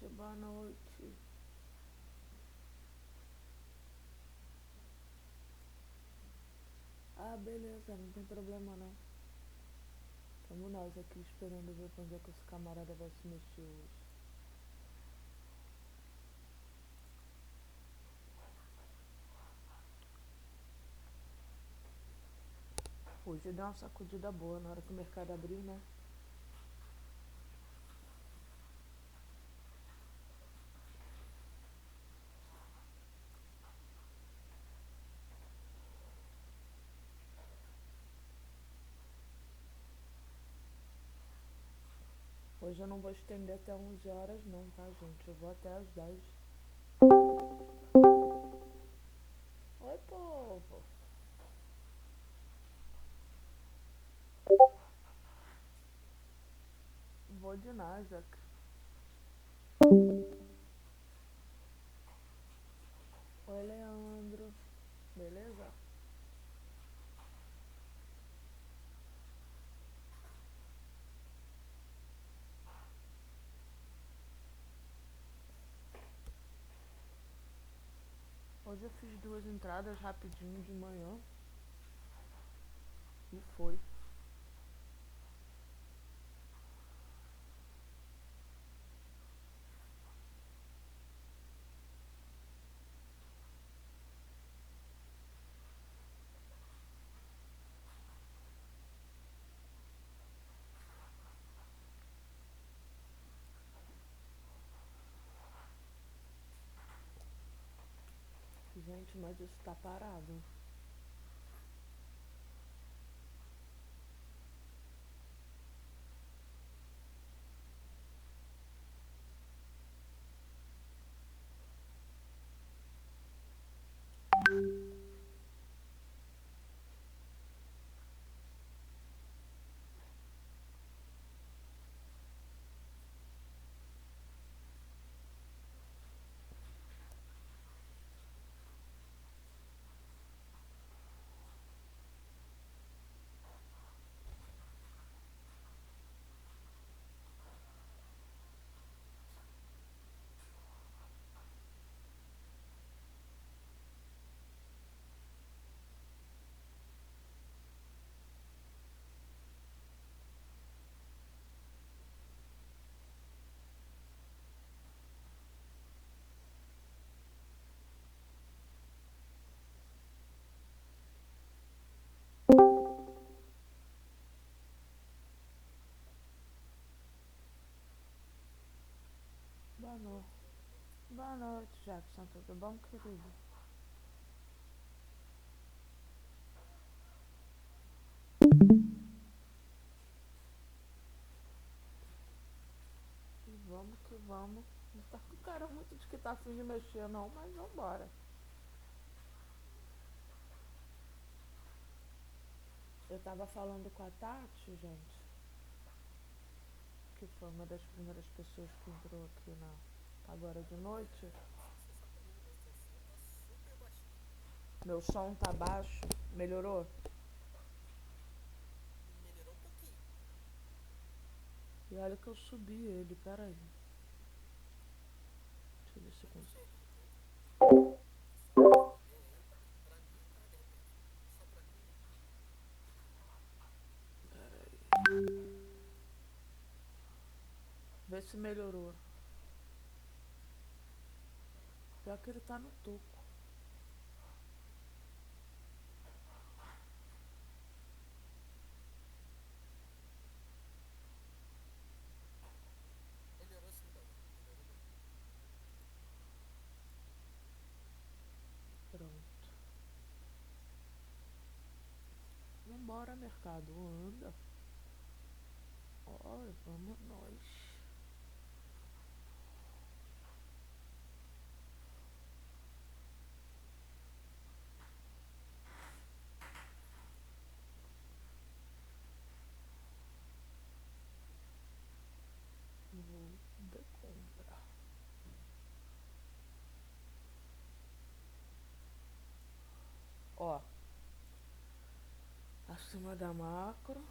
boa noite. Ah, beleza, não tem problema não. Tamo nós aqui esperando ver pra onde é que esse camarada vai se mexer hoje. Hoje deu uma sacudida boa na hora que o mercado abriu, né? Hoje eu não vou estender até 11 horas não, tá, gente? Eu vou até às 10. Oi, povo. Vou de Nasdaq. Oi, Leandro. Beleza? Hoje eu fiz 2 entradas rapidinho de manhã e foi. Gente, mas isso tá parado. Boa noite. Boa noite, Jackson. Tudo bom, querido? E vamos que vamos. Não tá com cara muito de que tá afim de mexer não, mas vambora. Eu tava falando com a Tati, gente, que foi uma das primeiras pessoas que entrou aqui agora de noite. Meu som tá baixo. Melhorou? E olha que eu subi ele, peraí. Deixa eu ver se eu consigo. Vê se melhorou. Pior que ele tá no toco. Pronto. Vambora, mercado. Anda. Olha, vamos nós. Vou de compra. Ó, acima da macro.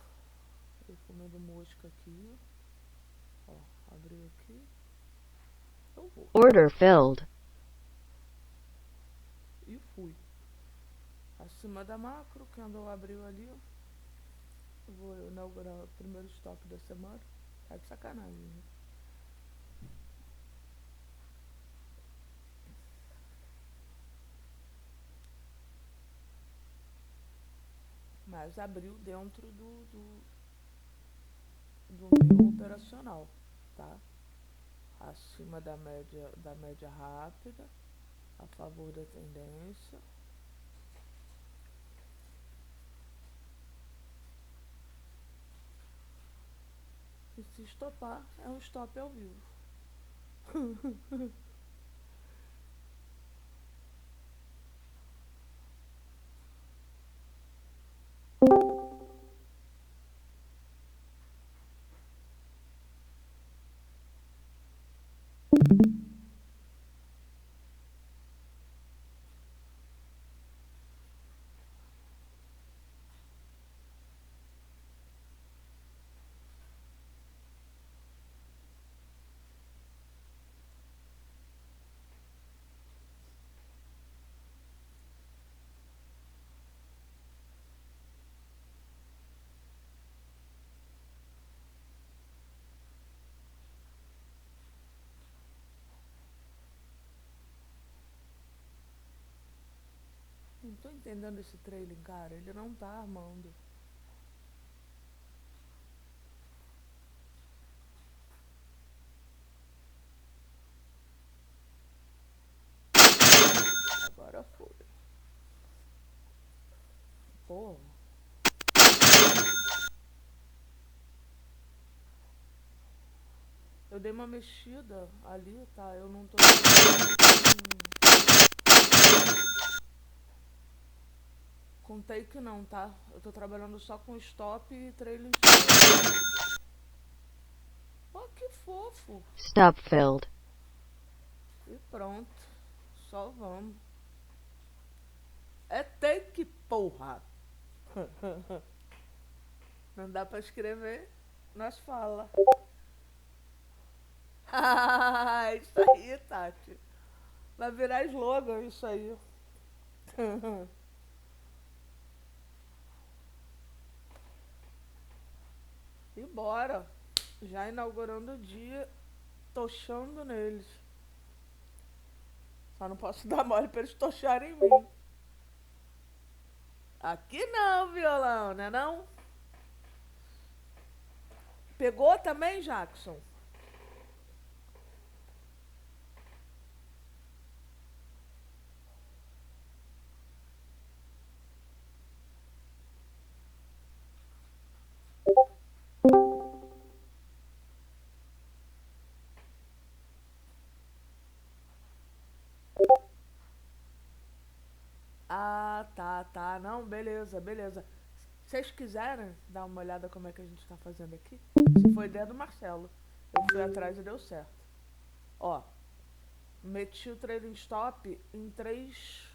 Eu comendo mosca aqui. Ó, abriu aqui. Eu vou. Order filled. E fui. Acima da macro, que andou abriu ali, ó. Eu vou inaugurar o primeiro stop da semana. Tá de sacanagem, né? Mas abriu dentro do meu operacional, tá? Acima da média rápida, a favor da tendência. E se estopar, é um stop ao vivo. Não tô entendendo esse trailing, cara. Ele não tá armando. Agora foi. Porra. Eu dei uma mexida ali, tá? Eu não tô com take não, tá? Eu tô trabalhando só com stop e trailing stop. Ó, que fofo. Stop filled. E pronto. Só vamos. É take, porra. Não dá pra escrever, nós fala. Isso aí, Tati. Vai virar slogan isso aí. E bora. Já inaugurando o dia, tochando neles. Só não posso dar mole pra eles tocharem em mim. Aqui não, violão, né não? Pegou também, Jackson? Ah, tá, tá. Não, beleza, beleza. Se vocês quiserem dar uma olhada como é que a gente tá fazendo aqui, isso foi ideia do Marcelo. Eu fui atrás e deu certo. Ó, meti o trailing stop em três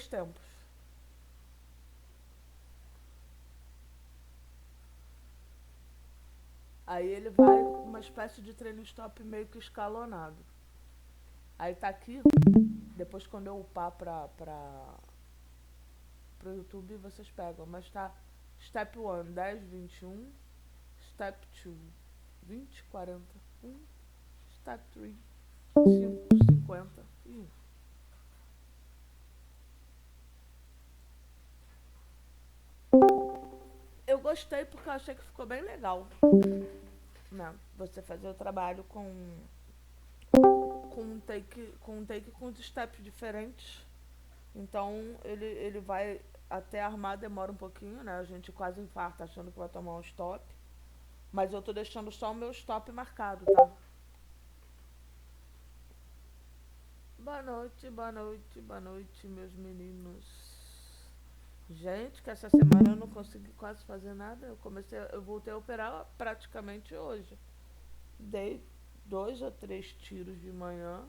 tempos. Aí ele vai uma espécie de trailing stop meio que escalonado. Aí tá aqui, depois quando eu upar pro YouTube vocês pegam, mas tá Step 1, 10, 21, Step 2, 20, 41, Step 3, 5, 50 e 1. Eu gostei porque eu achei que ficou bem legal, né? Você fazer o trabalho com um take com steps diferentes. Então ele vai até armar, demora um pouquinho, né? A gente quase infarta achando que vai tomar um stop. Mas eu tô deixando só o meu stop marcado, tá? Boa noite, meus meninos. Gente, que essa semana eu não consegui quase fazer nada. Eu voltei a operar praticamente hoje. Dei 2 ou 3 tiros de manhã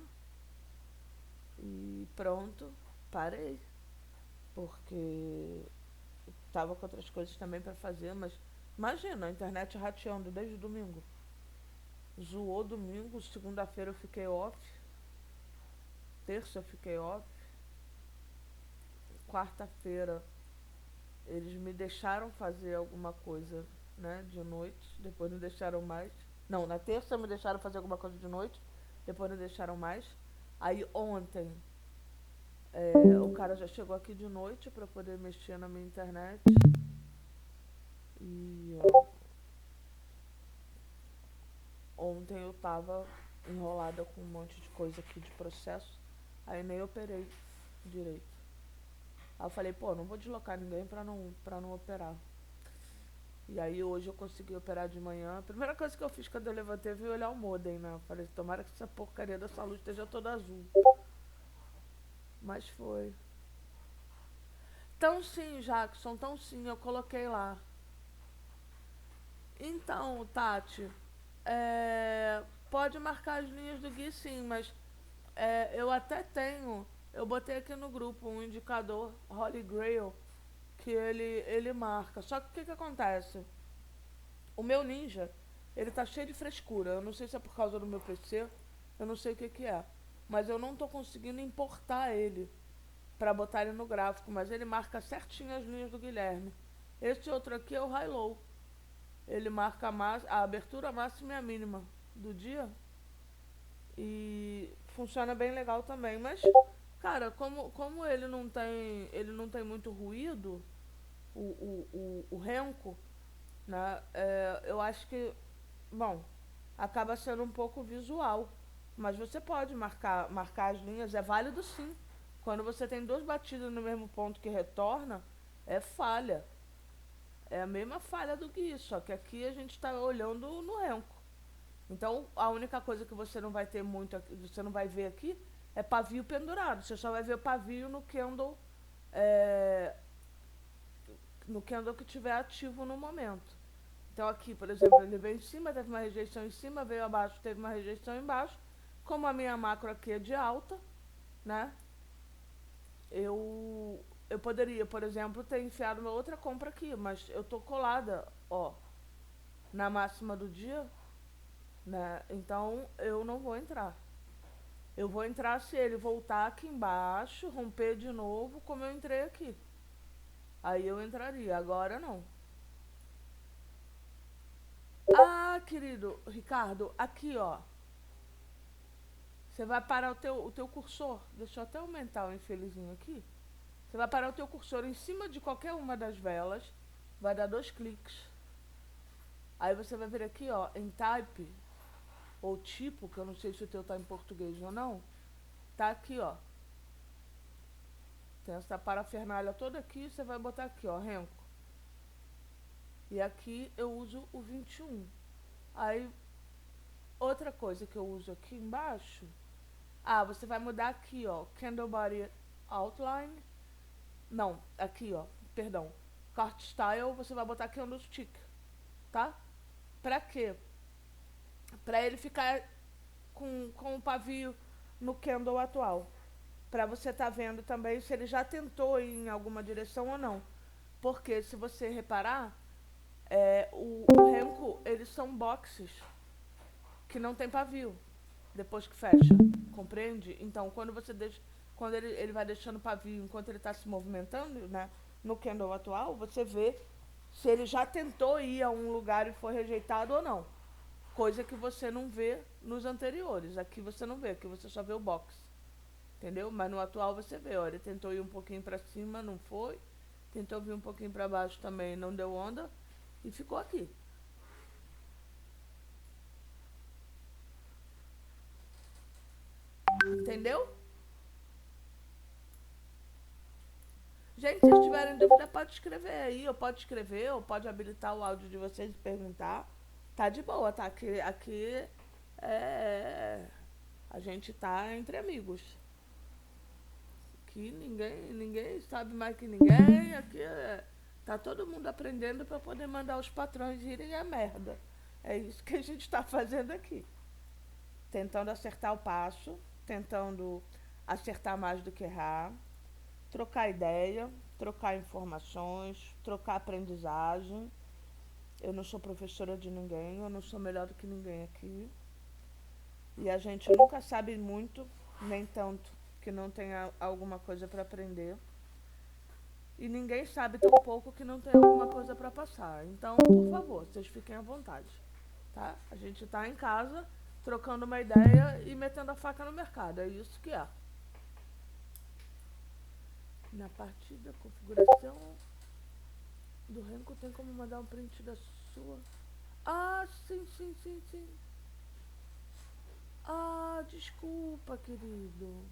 e pronto, parei. Porque tava com outras coisas também pra fazer, mas imagina, a internet rateando desde domingo. zoou domingo, segunda-feira eu fiquei off, terça eu fiquei off, quarta-feira eles me deixaram fazer alguma coisa, né, de noite, depois não deixaram mais. Não, na terça me deixaram fazer alguma coisa de noite, depois não deixaram mais. Aí ontem, o cara já chegou aqui de noite pra poder mexer na minha internet. E ontem eu tava enrolada com um monte de coisa aqui de processo, aí nem operei direito. Aí eu falei, pô, não vou deslocar ninguém pra não operar. E aí hoje eu consegui operar de manhã. A primeira coisa que eu fiz quando eu levantei foi olhar o modem, né? Eu falei, tomara que essa porcaria dessa luz esteja toda azul. Mas foi. Tão sim, Jackson, tão sim, eu coloquei lá. Então, Tati, pode marcar as linhas do Gui sim, mas eu até tenho, eu botei aqui no grupo um indicador Holy Grail que ele marca. Só que o que que acontece? O meu Ninja, ele tá cheio de frescura. Eu não sei se é por causa do meu PC, eu não sei o que que é. Mas eu não tô conseguindo importar ele pra botar ele no gráfico, mas ele marca certinho as linhas do Guilherme. Esse outro aqui é o High Low. Ele marca a abertura máxima e a mínima do dia. E funciona bem legal também. Mas, cara, como ele não tem muito ruído, o Renko, né? Eu acho que, bom, acaba sendo um pouco visual. Mas você pode marcar as linhas, é válido sim. Quando você tem duas batidas no mesmo ponto que retorna, é falha. É a mesma falha do que isso, só que aqui a gente está olhando no Renko. Então, a única coisa que você não vai ter muito, você não vai ver aqui, é pavio pendurado. Você só vai ver o pavio é, no candle que estiver ativo no momento. Então, aqui, por exemplo, ele veio em cima, teve uma rejeição em cima, veio abaixo, teve uma rejeição embaixo. Como a minha macro aqui é de alta, né? Eu poderia, por exemplo, ter enfiado uma outra compra aqui, mas eu tô colada, ó, na máxima do dia, né? Então eu não vou entrar. Eu vou entrar se ele voltar aqui embaixo, romper de novo, como eu entrei aqui. Aí eu entraria, agora não. Ah, querido Ricardo, aqui ó. Você vai parar o teu cursor. Deixa eu até aumentar o infelizinho aqui. Você vai parar o teu cursor em cima de qualquer uma das velas. Vai dar 2 cliques. Aí você vai vir aqui, ó, em type, ou tipo, que eu não sei se o teu tá em português ou não. Tá aqui, ó. Tem essa parafernália toda aqui, você vai botar aqui, ó, Renko. E aqui eu uso o 21. Aí, outra coisa que eu uso aqui embaixo. Ah, você vai mudar aqui, ó, Candle Body Outline. Não, aqui, ó, perdão. Cart Style, você vai botar Candlestick, tá? Pra quê? Pra ele ficar com o pavio no candle atual. Pra você tá vendo também se ele já tentou ir em alguma direção ou não. Porque se você reparar, o Renko, eles são boxes que não tem pavio depois que fecha, compreende? Então, quando ele vai deixando pavio enquanto ele está se movimentando, né, no candle atual, você vê se ele já tentou ir a um lugar e foi rejeitado ou não. Coisa que você não vê nos anteriores. Aqui você não vê, aqui você só vê o box. Entendeu? Mas no atual você vê, olha, ele tentou ir um pouquinho para cima, não foi. Tentou vir um pouquinho para baixo também, não deu onda. E ficou aqui. Entendeu? Gente, se tiverem dúvida, pode escrever aí, ou pode escrever, ou pode habilitar o áudio de vocês e perguntar. Tá de boa, tá? Aqui é, a gente tá entre amigos. Aqui ninguém sabe mais que ninguém. Aqui tá todo mundo aprendendo para poder mandar os patrões irem à merda. É isso que a gente tá fazendo aqui. Tentando acertar o passo, tentando acertar mais do que errar, trocar ideia, trocar informações, trocar aprendizagem. Eu não sou professora de ninguém, eu não sou melhor do que ninguém aqui. E a gente nunca sabe muito, nem tanto, que não tenha alguma coisa para aprender. E ninguém sabe tão pouco que não tem alguma coisa para passar. Então, por favor, vocês fiquem à vontade, tá? A gente tá em casa, trocando uma ideia e metendo a faca no mercado. É isso que é. Na parte da configuração do Renko tem como mandar um print da sua. Ah, sim, sim, sim, sim. Ah, desculpa, querido.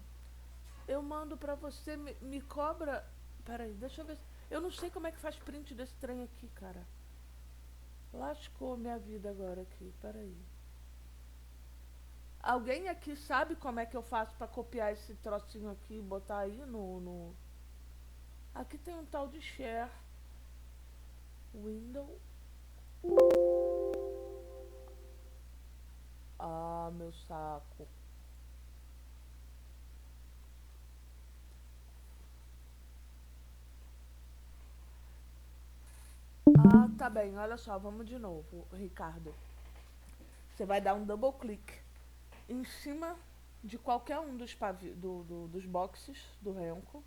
Eu mando pra você, me cobra. Peraí, deixa eu ver. Eu não sei como é que faz print desse trem aqui, cara. Lascou minha vida agora aqui, peraí. Alguém aqui sabe como é que eu faço pra copiar esse trocinho aqui e botar aí no. Aqui tem um tal de share. Window. Ah, meu saco. Ah, tá bem, olha só, vamos de novo, Ricardo. Você vai dar um double click em cima de qualquer um dos boxes do Renko.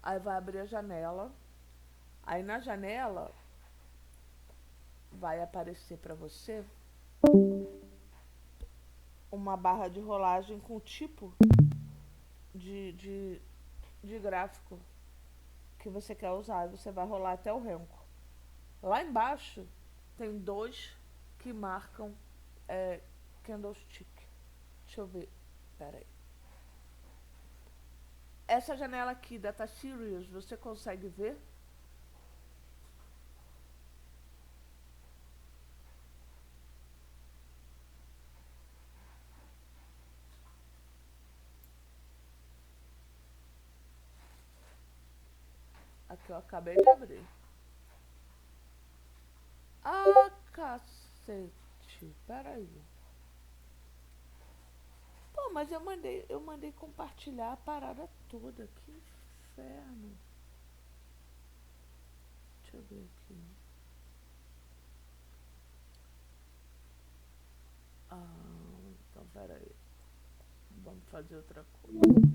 Aí vai abrir a janela. Aí na janela vai aparecer para você uma barra de rolagem com o tipo de, de, de gráfico que você quer usar. E você vai rolar até o Renko. Lá embaixo tem dois que marcam candlestick. Deixa eu ver. Pera aí. Essa janela aqui, Data Series, você consegue ver? Aqui eu acabei de abrir. Ah, cacete. Pera aí. Pô, mas eu mandei compartilhar a parada toda. Que inferno. Deixa eu ver aqui. Ah, então pera aí. Vamos fazer outra coisa.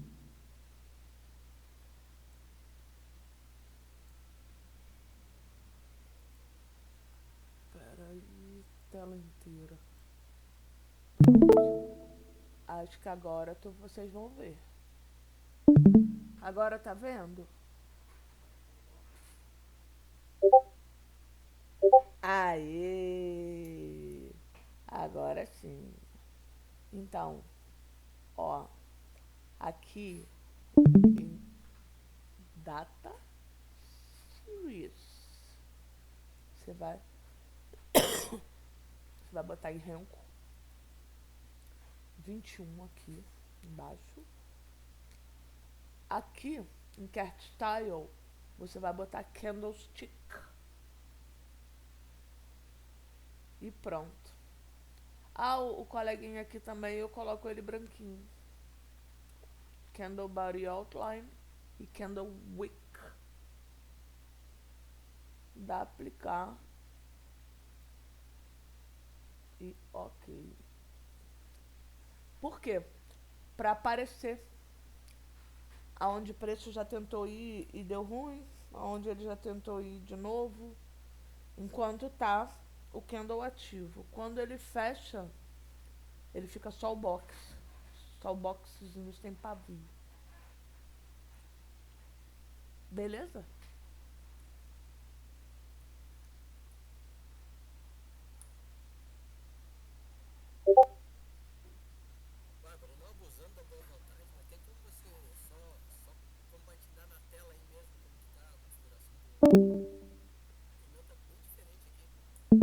Pera aí. Tela inteira. Acho que agora vocês vão ver. Agora tá vendo? Aê! Agora sim. Então, ó, aqui em Data Series, você vai, você vai botar em Renko 21 aqui embaixo. Aqui em Cat Style, você vai botar Candlestick e pronto. Ah, o coleguinha aqui também eu coloco ele branquinho. Candle Body Outline e Candle Wick. Dá aplicar e ok. Por quê? Para aparecer aonde o preço já tentou ir e deu ruim, aonde ele já tentou ir de novo, enquanto tá o candle ativo. Quando ele fecha, ele fica só o box. Só o boxzinho sem pavio. Beleza? Bárbara, não abusando da boa vontade, mas tem como você só compartilhar na tela aí mesmo como que tá a configuração do. Que o meu tá bem diferente aqui.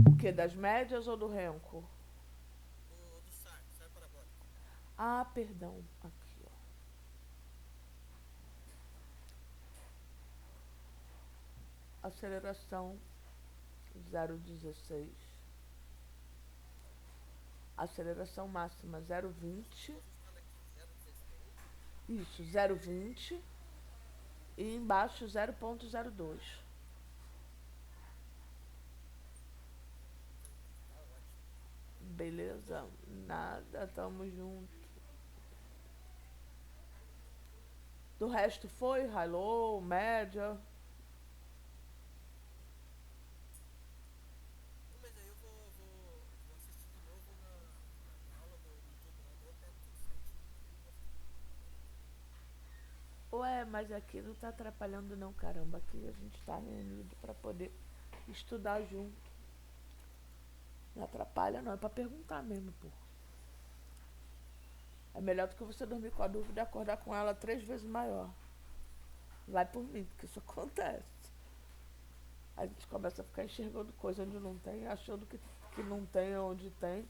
O que? Das médias ou do Renko? Do SAR parabólico. Ah, perdão. Aqui, ó. Aceleração 0,16. Aceleração máxima 0,20. Estou ajustando aqui, 0,16. Isso, 0,20. E embaixo 0,02. Tá ótimo. Beleza? Bom, Nada. nada, tamo junto. Do resto foi high low, média. Não, mas aí eu vou assistir de novo na aula do YouTube lá, daí eu pego tudo certinho, daí eu vou ficar Ué, mas aqui não tá atrapalhando não, caramba. Aqui a gente tá reunido pra poder estudar junto. Não atrapalha não, é pra perguntar mesmo, pô. É melhor do que você dormir com a dúvida e acordar com ela 3 vezes maior. Vai por mim, porque isso acontece. A gente começa a ficar enxergando coisa onde não tem, achando que não tem onde tem.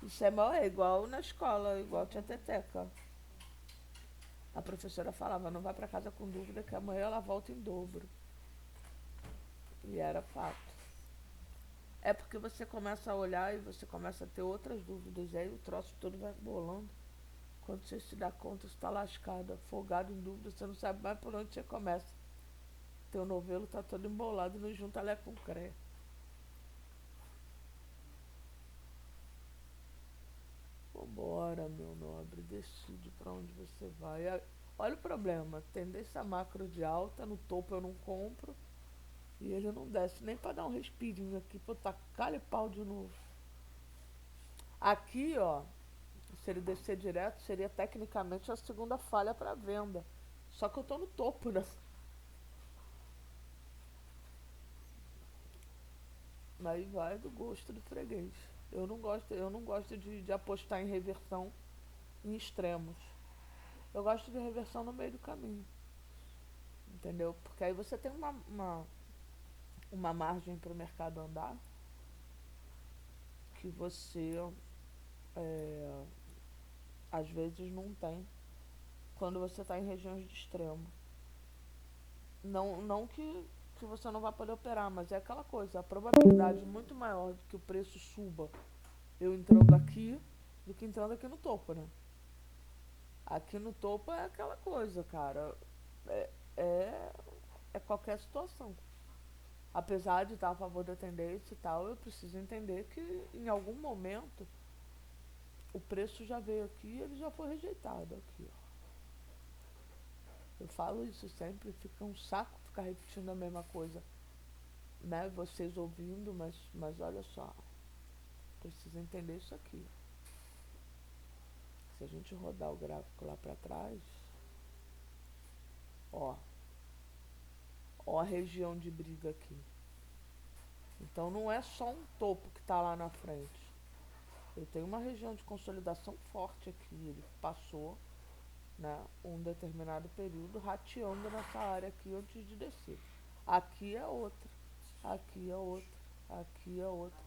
Isso é mal, é igual na escola, igual tinha Teteca. A professora falava, não vai pra casa com dúvida que amanhã ela volta em dobro. E era fato. É porque você começa a olhar e você começa a ter outras dúvidas, e aí o troço todo vai bolando. Quando você se dá conta, você está lascado, afogado em dúvida, você não sabe mais por onde você começa. Teu novelo tá todo embolado e não junta lé com cré. Vambora, meu nobre, decide pra onde você vai. Olha o problema, tendência macro de alta, no topo eu não compro, e ele não desce nem pra dar um respirinho aqui, pra eu tacar e pau de novo. Aqui, ó, se ele descer direto, seria tecnicamente a segunda falha para venda. Só que eu tô no topo, né? Aí vai do gosto do freguês. Eu não gosto de apostar em reversão em extremos. Eu gosto de reversão no meio do caminho, entendeu? Porque aí você tem uma margem para o mercado andar que você é, às vezes não tem quando você está em regiões de extremo. Não que você não vai poder operar, mas é aquela coisa, a probabilidade muito maior de que o preço suba eu entrando aqui do que entrando aqui no topo, né? Aqui no topo é aquela coisa, cara. É, é, é qualquer situação. Apesar de estar a favor da tendência e tal, eu preciso entender que em algum momento o preço já veio aqui e ele já foi rejeitado aqui, ó. Eu falo isso sempre, fica um saco ficar repetindo a mesma coisa, né? Vocês ouvindo, mas olha só, precisa entender isso aqui. Se a gente rodar o gráfico lá para trás, ó, ó a região de briga aqui. Então não é só um topo que está lá na frente. Eu tenho uma região de consolidação forte aqui. Ele passou, né, um determinado período rateando nessa área aqui antes de descer. Aqui é outra, aqui é outra, aqui é outra.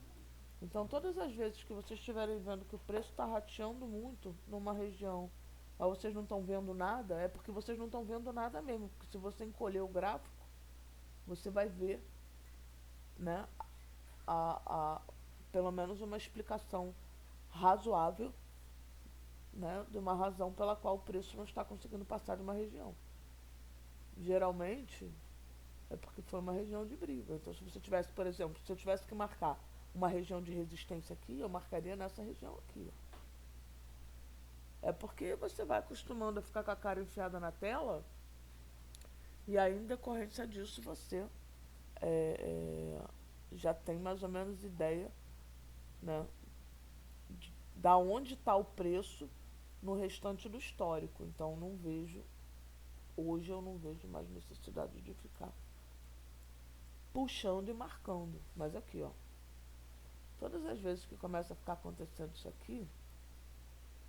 Então todas as vezes que vocês estiverem vendo que o preço está rateando muito numa região, mas vocês não estão vendo nada, é porque vocês não estão vendo nada mesmo. Porque se você encolher o gráfico, você vai ver, né, a, pelo menos uma explicação razoável, né, de uma razão pela qual o preço não está conseguindo passar de uma região. Geralmente é porque foi uma região de briga. Então, se você tivesse, por exemplo, se eu tivesse que marcar uma região de resistência aqui, eu marcaria nessa região aqui. É porque você vai acostumando a ficar com a cara enfiada na tela e aí, em decorrência disso, você é, já tem mais ou menos ideia, né, da onde está o preço no restante do histórico. Então, não vejo, hoje eu não vejo mais necessidade de ficar puxando e marcando. Mas aqui, ó, todas as vezes que começa a ficar acontecendo isso aqui,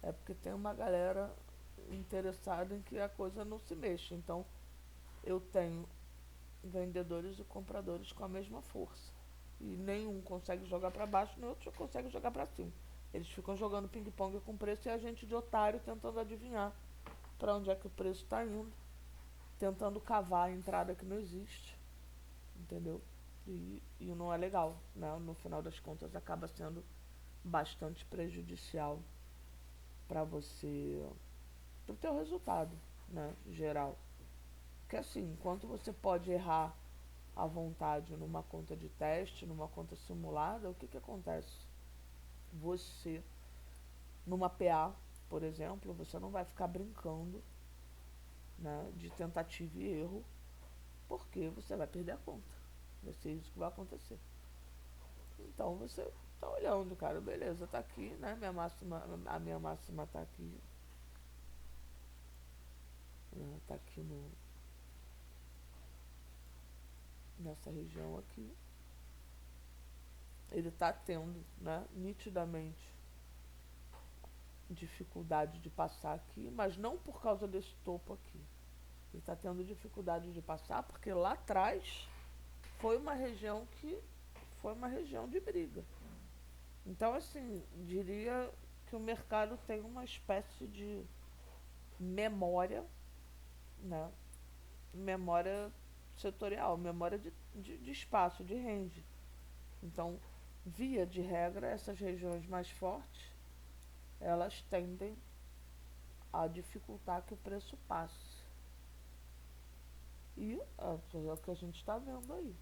é porque tem uma galera interessada em que a coisa não se mexa. Então, eu tenho vendedores e compradores com a mesma força. E nenhum consegue jogar para baixo, nem outro consegue jogar para cima. Eles ficam jogando ping-pong com preço e a gente de otário tentando adivinhar para onde é que o preço está indo, tentando cavar a entrada que não existe, entendeu? E não é legal, né? No final das contas acaba sendo bastante prejudicial para você, para o teu resultado, né, geral. Porque assim, enquanto você pode errar à vontade numa conta de teste, numa conta simulada, o que acontece? Você Numa PA, por exemplo, você não vai ficar brincando, né, de tentativa e erro, porque você vai perder a conta. Vai ser isso que vai acontecer. Então você tá olhando, cara, beleza, tá aqui, né? A minha máxima tá aqui, né, tá aqui nessa região aqui. Ele tá tendo, né, nitidamente dificuldade de passar aqui, mas não por causa desse topo aqui. Ele está tendo dificuldade de passar porque lá atrás foi uma região que foi uma região de briga. Então, assim, diria que o mercado tem uma espécie de memória, né? Memória setorial, memória de espaço, de range. Então, via de regra, essas regiões mais fortes, elas tendem a dificultar que o preço passe. E é o que a gente está vendo aí.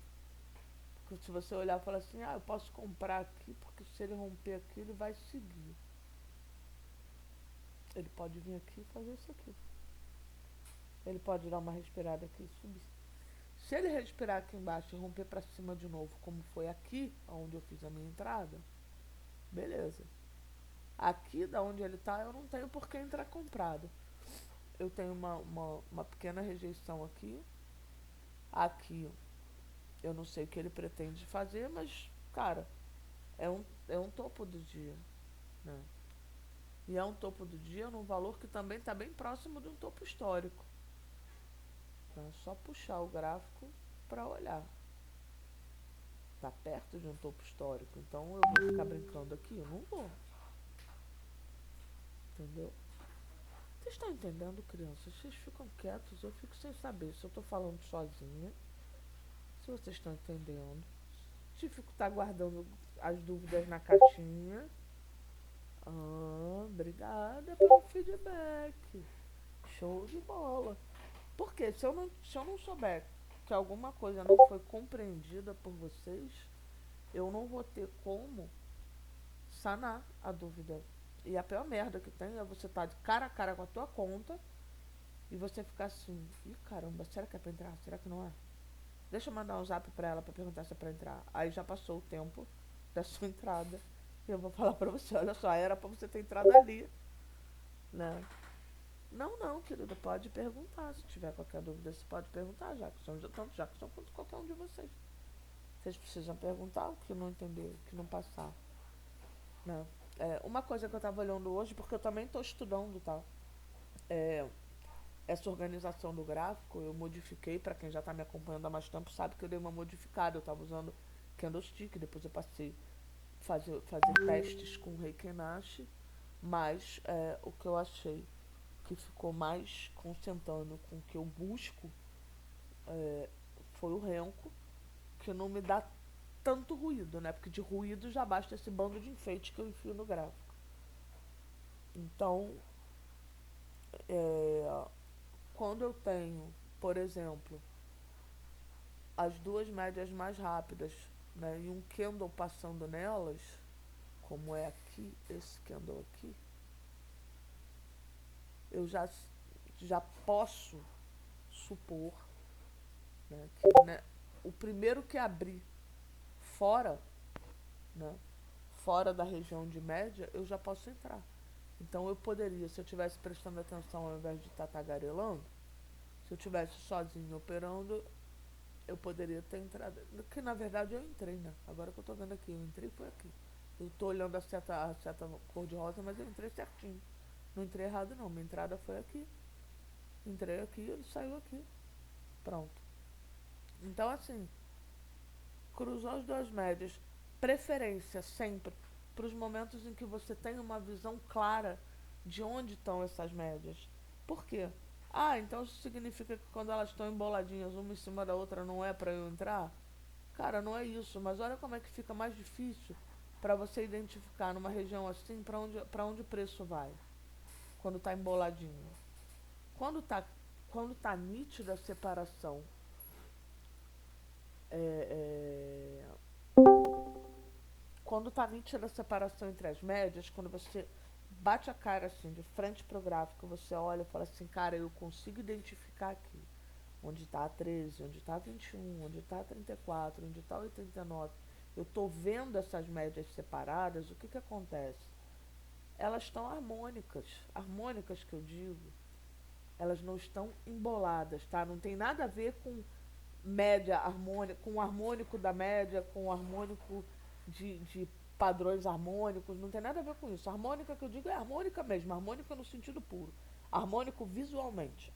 Porque se você olhar e falar assim, eu posso comprar aqui, porque se ele romper aqui, ele vai seguir. Ele pode vir aqui e fazer isso aqui. Ele pode dar uma respirada aqui e subir. Se ele respirar aqui embaixo e romper para cima de novo, como foi aqui, onde eu fiz a minha entrada, beleza. Aqui, da onde ele está, eu não tenho por que entrar comprado. Eu tenho uma pequena rejeição aqui. Aqui, eu não sei o que ele pretende fazer, mas, cara, é um topo do dia, né? E é um topo do dia num valor que também está bem próximo de um topo histórico. É só puxar o gráfico para olhar. Está perto de um topo histórico. Então eu vou ficar brincando aqui? Eu não vou. Entendeu? Vocês estão entendendo, crianças? Vocês ficam quietos, eu fico sem saber se eu estou falando sozinha, se vocês estão entendendo. Se fico tá guardando as dúvidas na caixinha. Obrigada pelo feedback. Show de bola. Porque se eu não souber que alguma coisa não foi compreendida por vocês, eu não vou ter como sanar a dúvida. E a pior merda que tem é você estar de cara a cara com a tua conta e você ficar assim, ih caramba, será que é pra entrar? Será que não é? Deixa eu mandar um zap pra ela pra perguntar se é pra entrar. Aí já passou o tempo da sua entrada. E eu vou falar pra você, olha só, era pra você ter entrado ali, né? Não, não, querido, pode perguntar. Se tiver qualquer dúvida, você pode perguntar, Jackson. Tanto Jackson quanto qualquer um de vocês. Vocês precisam perguntar o que não entender, o que não passar, né? Uma coisa que eu estava olhando hoje, porque eu também estou estudando, tá? É, essa organização do gráfico, eu modifiquei, para quem já está me acompanhando há mais tempo, sabe que eu dei uma modificada. Eu estava usando Candlestick, depois eu passei a fazer testes com Reikenashi, mas o que eu achei que ficou mais consentâneo com o que eu busco foi o Renko, que não me dá tanto ruído, né? Porque de ruído já basta esse bando de enfeite que eu enfio no gráfico. Então, é, quando eu tenho, por exemplo, as duas médias mais rápidas, né, e um candle passando nelas, como é aqui, esse candle aqui, eu já posso supor, né, que, né, o primeiro que abrir fora, né, fora da região de média, eu já posso entrar. Então eu poderia, se eu estivesse prestando atenção ao invés de estar tagarelando, se eu estivesse sozinho operando, eu poderia ter entrado. Que na verdade eu entrei, né? Agora que eu tô vendo aqui, eu entrei foi aqui. Eu tô olhando a seta cor-de-rosa, mas eu entrei certinho. Não entrei errado não, minha entrada foi aqui. Entrei aqui, ele saiu aqui. Pronto. Então assim, cruzou as duas médias. Preferência sempre para os momentos em que você tem uma visão clara de onde estão essas médias. Por quê? Então isso significa que quando elas estão emboladinhas uma em cima da outra não é para eu entrar? Cara, não é isso, mas olha como é que fica mais difícil para você identificar numa região assim para onde o preço vai, quando está emboladinho. Quando está quando tá nítida a separação, é, é, quando está nítida a separação entre as médias, quando você bate a cara assim, de frente pro gráfico, você olha e fala assim, cara, eu consigo identificar aqui onde está a 13, onde está a 21, onde está a 34, onde está a 89. Eu estou vendo essas médias separadas, o que acontece? Elas estão harmônicas. Harmônicas que eu digo, elas não estão emboladas, tá? Não tem nada a ver com média harmônica, com o harmônico da média, com o harmônico de padrões harmônicos, não tem nada a ver com isso. A harmônica que eu digo é harmônica mesmo, harmônica no sentido puro. Harmônico visualmente.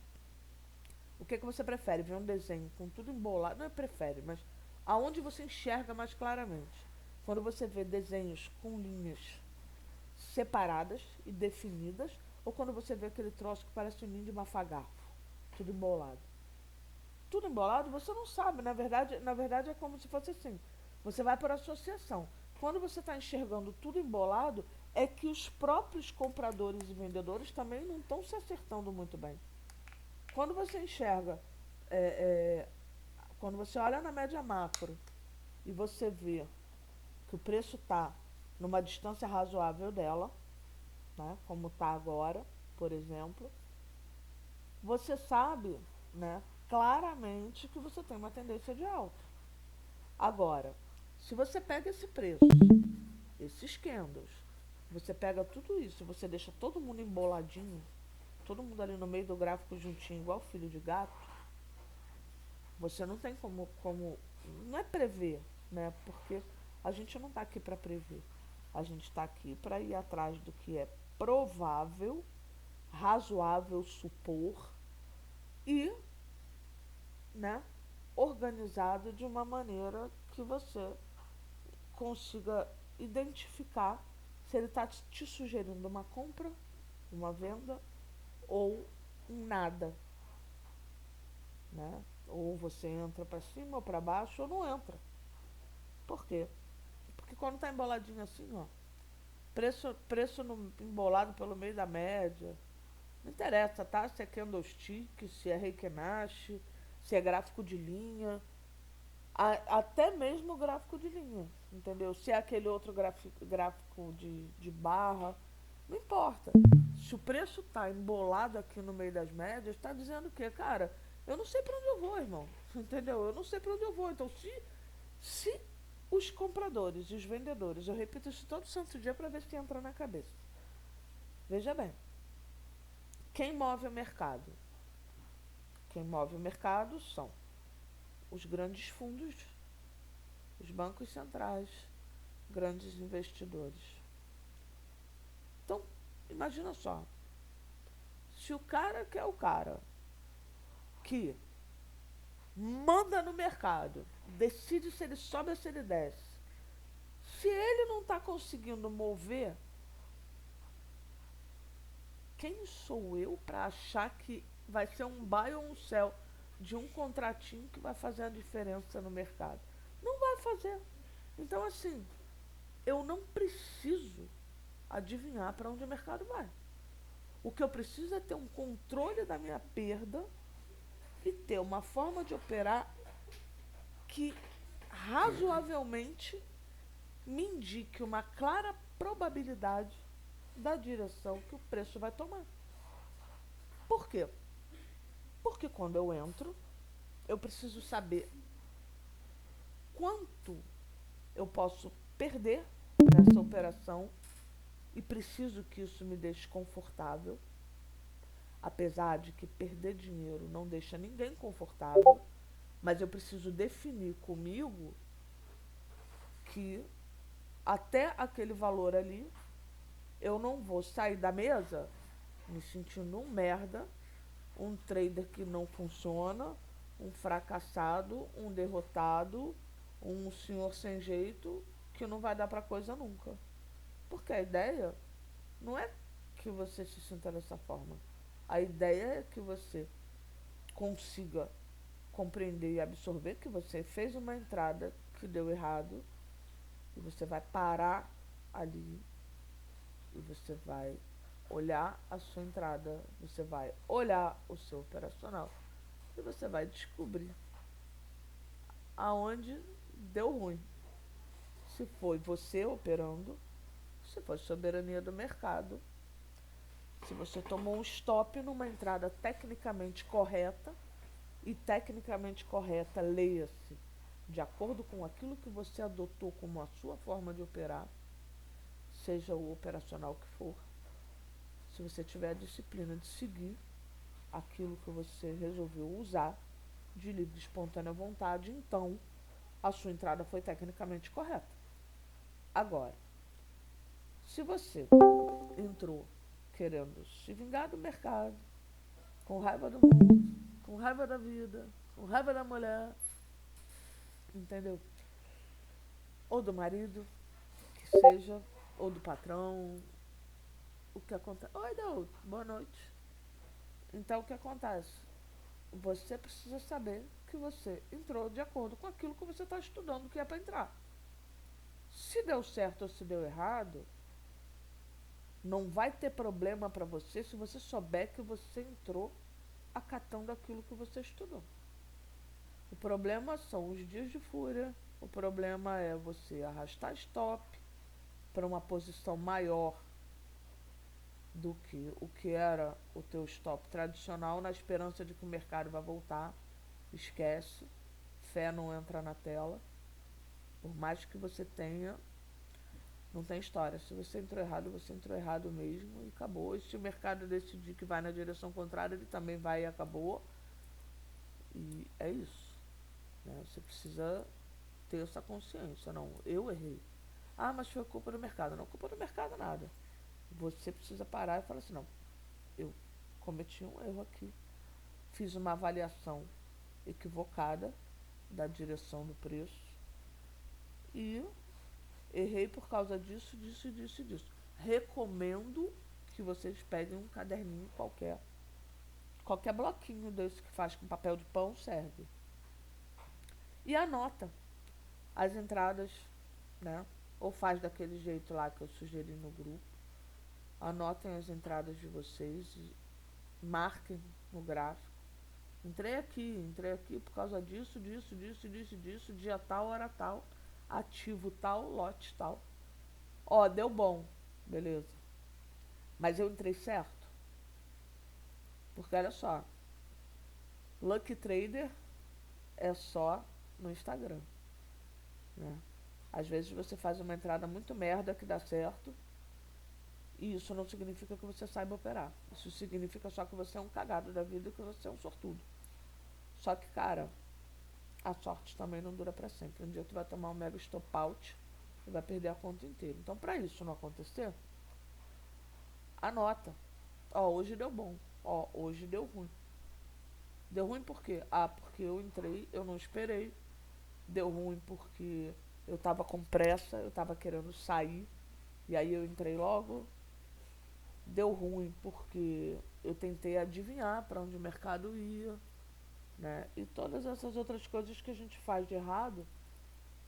O que você prefere? Ver um desenho com tudo embolado? Não é prefere, mas aonde você enxerga mais claramente. Quando você vê desenhos com linhas separadas e definidas, ou quando você vê aquele troço que parece um ninho de mafagafo, tudo embolado. Tudo embolado, você não sabe. Na verdade é como se fosse assim. Você vai por associação. Quando você está enxergando tudo embolado, é que os próprios compradores e vendedores também não estão se acertando muito bem. Quando você enxerga, é, é, quando você olha na média macro e você vê que o preço está numa distância razoável dela, né, como está agora, por exemplo, você sabe, né, claramente que você tem uma tendência de alta. Agora, se você pega esse preço, esses candles, você pega tudo isso, você deixa todo mundo emboladinho, todo mundo ali no meio do gráfico juntinho, igual filho de gato, você não tem como não é prever, né? Porque a gente não está aqui para prever. A gente está aqui para ir atrás do que é provável, razoável supor e, né, organizado de uma maneira que você consiga identificar se ele está te sugerindo uma compra, uma venda ou um nada, né? Ou você entra para cima ou para baixo ou não entra. Por quê? Porque quando está emboladinho assim, ó, preço embolado pelo meio da média, não interessa, tá? Se é candlestick, se é Reikenashi, se é gráfico de linha, até mesmo gráfico de linha, entendeu? Se é aquele outro gráfico de barra, não importa. Se o preço tá embolado aqui no meio das médias, está dizendo o quê? Cara, eu não sei para onde eu vou, irmão. Entendeu? Eu não sei para onde eu vou. Então, se os compradores e os vendedores, eu repito isso todo santo dia para ver se entra na cabeça. Veja bem, quem move o mercado? Quem move o mercado são os grandes fundos, os bancos centrais, grandes investidores. Então, imagina só, se o cara que é o cara que manda no mercado, decide se ele sobe ou se ele desce, se ele não está conseguindo mover, quem sou eu para achar que vai ser um buy ou um sell de um contratinho que vai fazer a diferença no mercado? Não vai fazer. Então, assim, eu não preciso adivinhar para onde o mercado vai. O que eu preciso é ter um controle da minha perda e ter uma forma de operar que razoavelmente me indique uma clara probabilidade da direção que o preço vai tomar. Por quê? Porque quando eu entro, eu preciso saber quanto eu posso perder nessa operação e preciso que isso me deixe confortável, apesar de que perder dinheiro não deixa ninguém confortável, mas eu preciso definir comigo que até aquele valor ali eu não vou sair da mesa me sentindo um merda, um trader que não funciona, um fracassado, um derrotado, um senhor sem jeito que não vai dar pra coisa nunca. Porque a ideia não é que você se sinta dessa forma. A ideia é que você consiga compreender e absorver que você fez uma entrada que deu errado e você vai parar ali e você vai olhar a sua entrada, você vai olhar o seu operacional e você vai descobrir aonde deu ruim. Se foi você operando, se foi soberania do mercado, Se você tomou um stop numa entrada tecnicamente correta, e tecnicamente correta, leia-se, de acordo com aquilo que você adotou como a sua forma de operar, seja o operacional que for, se você tiver a disciplina de seguir aquilo que você resolveu usar de livre e espontânea vontade, então a sua entrada foi tecnicamente correta. Agora, se você entrou querendo se vingar do mercado, com raiva do mundo, com raiva da vida, com raiva da mulher, entendeu? Ou do marido, que seja, ou do patrão, o que acontece? Oi, Daúde, boa noite. Então, o que acontece? Você precisa saber que você entrou de acordo com aquilo que você está estudando que é para entrar. Se deu certo ou se deu errado, não vai ter problema para você se você souber que você entrou acatando aquilo que você estudou. O problema são os dias de fúria, o problema é você arrastar stop para uma posição maior do que o que era o teu stop tradicional, na esperança de que o mercado vai voltar. Esquece, fé não entra na tela. Por mais que você tenha, não tem história. Se você entrou errado mesmo e acabou. E se o mercado decidir que vai na direção contrária, ele também vai e acabou. E é isso, né? Você precisa ter essa consciência. Não, eu errei. Ah, mas foi culpa do mercado. Não, culpa do mercado nada. Você precisa parar e falar assim, não, eu cometi um erro aqui. Fiz uma avaliação equivocada da direção do preço e errei por causa disso, disso, disso e disso. Recomendo que vocês peguem um caderninho qualquer. Qualquer bloquinho desse que faz com papel de pão serve. E anota as entradas, né? Ou faz daquele jeito lá que eu sugeri no grupo. Anotem as entradas de vocês e marquem no gráfico. Entrei aqui por causa disso, disso, disso, disso, disso, dia tal, hora tal, ativo tal, lote tal. Ó, deu bom, beleza. Mas eu entrei certo? Porque olha só, Lucky Trader é só no Instagram, né? Às vezes você faz uma entrada muito merda que dá certo, e isso não significa que você saiba operar. Isso significa só que você é um cagado da vida e que você é um sortudo. Só que, cara, a sorte também não dura pra sempre. Um dia tu vai tomar um mega stop out e vai perder a conta inteira. Então, pra isso não acontecer, anota. Ó, hoje deu bom. Ó, hoje deu ruim. Deu ruim por quê? Ah, porque eu entrei, eu não esperei. Deu ruim porque eu tava com pressa, eu tava querendo sair. E aí eu entrei logo. Deu ruim porque eu tentei adivinhar para onde o mercado ia, né? E todas essas outras coisas que a gente faz de errado,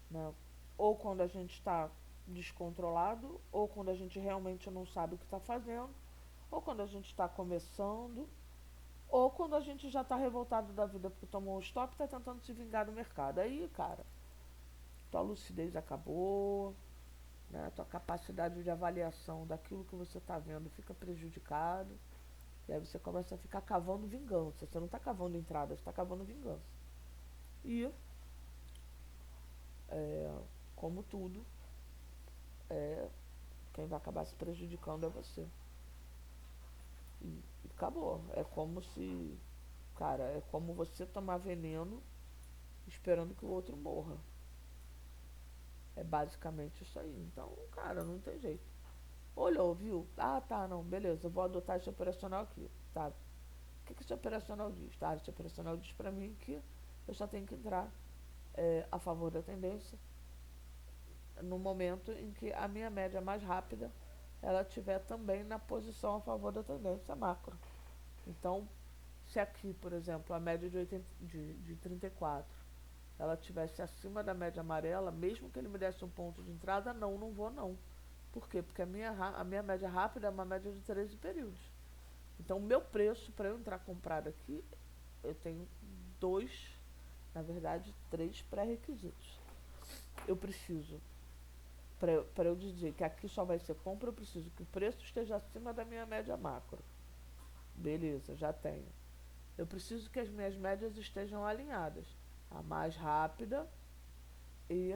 né? Ou quando a gente está descontrolado, ou quando a gente realmente não sabe o que está fazendo, ou quando a gente está começando, ou quando a gente já está revoltado da vida porque tomou um stop e está tentando se vingar do mercado. Aí, cara, tua lucidez acabou, né? Tua capacidade de avaliação daquilo que você está vendo fica prejudicado. E aí você começa a ficar cavando vingança. Você não está cavando entrada, você está cavando vingança. E, como tudo, quem vai acabar se prejudicando é você. E acabou. É como se, cara, é como você tomar veneno esperando que o outro morra. É basicamente isso aí. Então, cara, não tem jeito. Olhou, viu? Ah, tá, não, beleza, eu vou adotar esse operacional aqui. Tá. O que esse operacional diz? Tá, esse operacional diz pra mim que eu só tenho que entrar a favor da tendência no momento em que a minha média mais rápida ela estiver também na posição a favor da tendência macro. Então, se aqui, por exemplo, a média de 34 ela estivesse acima da média amarela, mesmo que ele me desse um ponto de entrada, não vou não. Por quê? Porque a minha média rápida é uma média de 13 períodos. Então, o meu preço para eu entrar comprado aqui, eu tenho na verdade, três pré-requisitos. Eu preciso Para eu dizer que aqui só vai ser compra, eu preciso que o preço esteja acima da minha média macro. Beleza, já tenho. Eu preciso que as minhas médias estejam alinhadas. A mais rápida e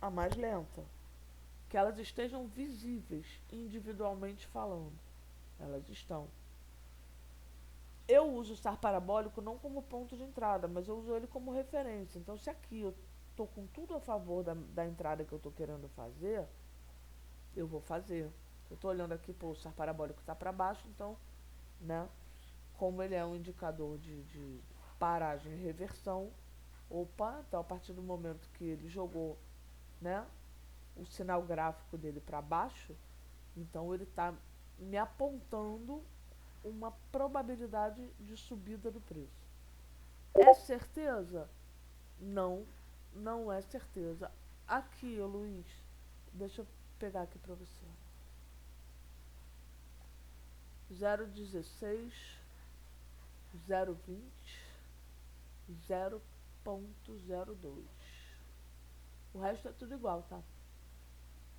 a mais lenta. Que elas estejam visíveis, individualmente falando. Elas estão. Eu uso o SAR parabólico não como ponto de entrada, mas eu uso ele como referência. Então, se aqui eu estou com tudo a favor da entrada que eu estou querendo fazer, eu vou fazer. Eu estou olhando aqui, pô, o SAR parabólico está para baixo, então, né, como ele é um indicador de paragem e reversão, opa, então a partir do momento que ele jogou, né, o sinal gráfico dele para baixo, então ele está me apontando uma probabilidade de subida do preço. É certeza? Não, não é certeza. Aqui, Luiz, deixa eu pegar aqui para você. 0,16, 0,20, 0,02. O resto é tudo igual, tá?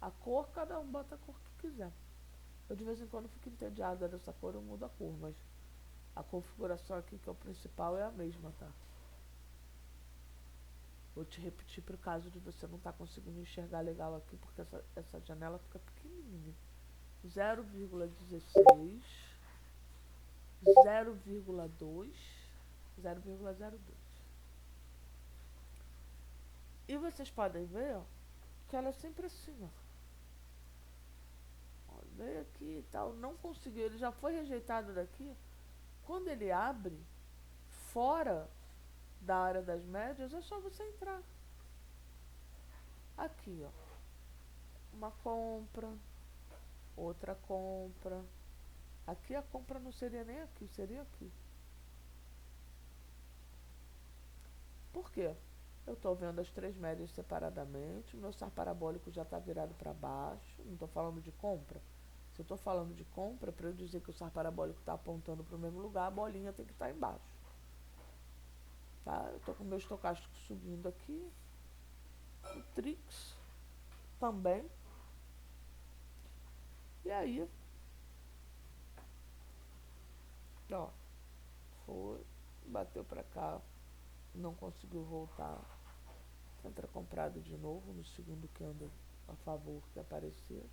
A cor, cada um bota a cor que quiser. Eu de vez em quando fico entediada dessa cor, eu mudo a cor, mas a configuração aqui, que é o principal, é a mesma, tá? Vou te repetir para o caso de você não estar conseguindo enxergar legal aqui, porque essa janela fica pequenininha. 0,16, 0,2, 0,02. E vocês podem ver, ó, que ela é sempre assim, ó. Veio aqui e tal, não conseguiu, ele já foi rejeitado daqui. Quando ele abre, fora da área das médias, é só você entrar. Aqui, ó. Uma compra, outra compra. Aqui a compra não seria nem aqui, seria aqui. Por quê? Eu estou vendo as três médias separadamente, o meu SAR parabólico já está virado para baixo, não estou falando de compra. Se eu estou falando de compra, para eu dizer que o SAR parabólico está apontando para o mesmo lugar, a bolinha tem que estar embaixo. Tá? Eu estou com o meu estocástico subindo aqui, o Trix também. E aí, ó, foi, bateu para cá, não conseguiu voltar, entra comprado de novo no segundo candle a favor que apareceu.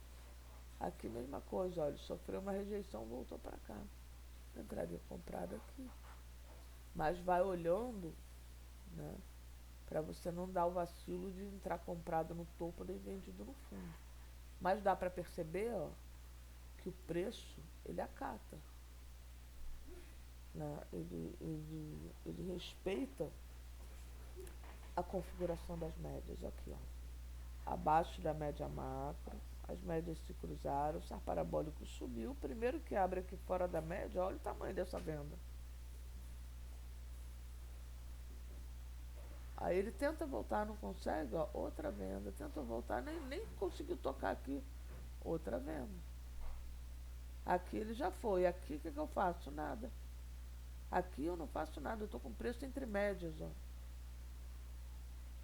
Aqui mesma coisa, olha, sofreu uma rejeição, voltou para cá. Entraria comprado aqui. Mas vai olhando, né, para você não dar o vacilo de entrar comprado no topo e vendido no fundo. Mas dá para perceber, ó, que o preço, ele acata. Né? Ele respeita a configuração das médias. Aqui, ó. Abaixo da média macro, as médias se cruzaram, o SAR parabólico subiu. Primeiro que abre aqui fora da média, olha o tamanho dessa venda. Aí ele tenta voltar, não consegue, ó, outra venda. Tenta voltar, nem conseguiu tocar aqui, outra venda. Aqui ele já foi. Aqui o que eu faço? Nada. Aqui eu não faço nada, eu estou com preço entre médias, ó.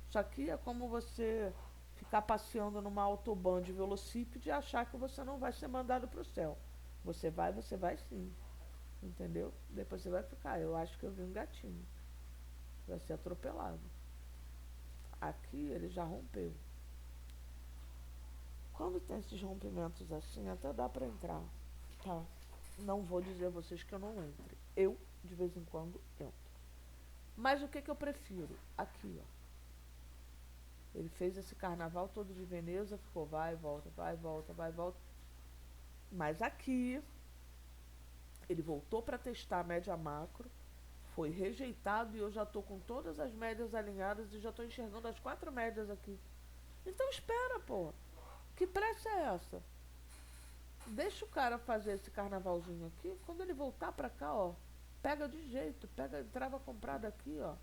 Isso aqui é como você ficar passeando numa autobahn de velocípede e achar que você não vai ser mandado para o céu. Você vai sim. Entendeu? Depois você vai ficar, eu acho que eu vi um gatinho. Vai ser atropelado. Aqui ele já rompeu. Quando tem esses rompimentos assim, até dá para entrar, tá? Não vou dizer a vocês que eu não entre. Eu, de vez em quando, entro. Mas o que eu prefiro? Aqui, ó. Ele fez esse carnaval todo de Veneza, ficou vai, volta, vai, volta, vai, volta. Mas aqui, ele voltou para testar a média macro, foi rejeitado e eu já estou com todas as médias alinhadas e já estou enxergando as 4 médias aqui. Então espera, pô. Que pressa é essa? Deixa o cara fazer esse carnavalzinho aqui. Quando ele voltar pra cá, ó, pega de jeito, pega entrava comprada aqui, ó,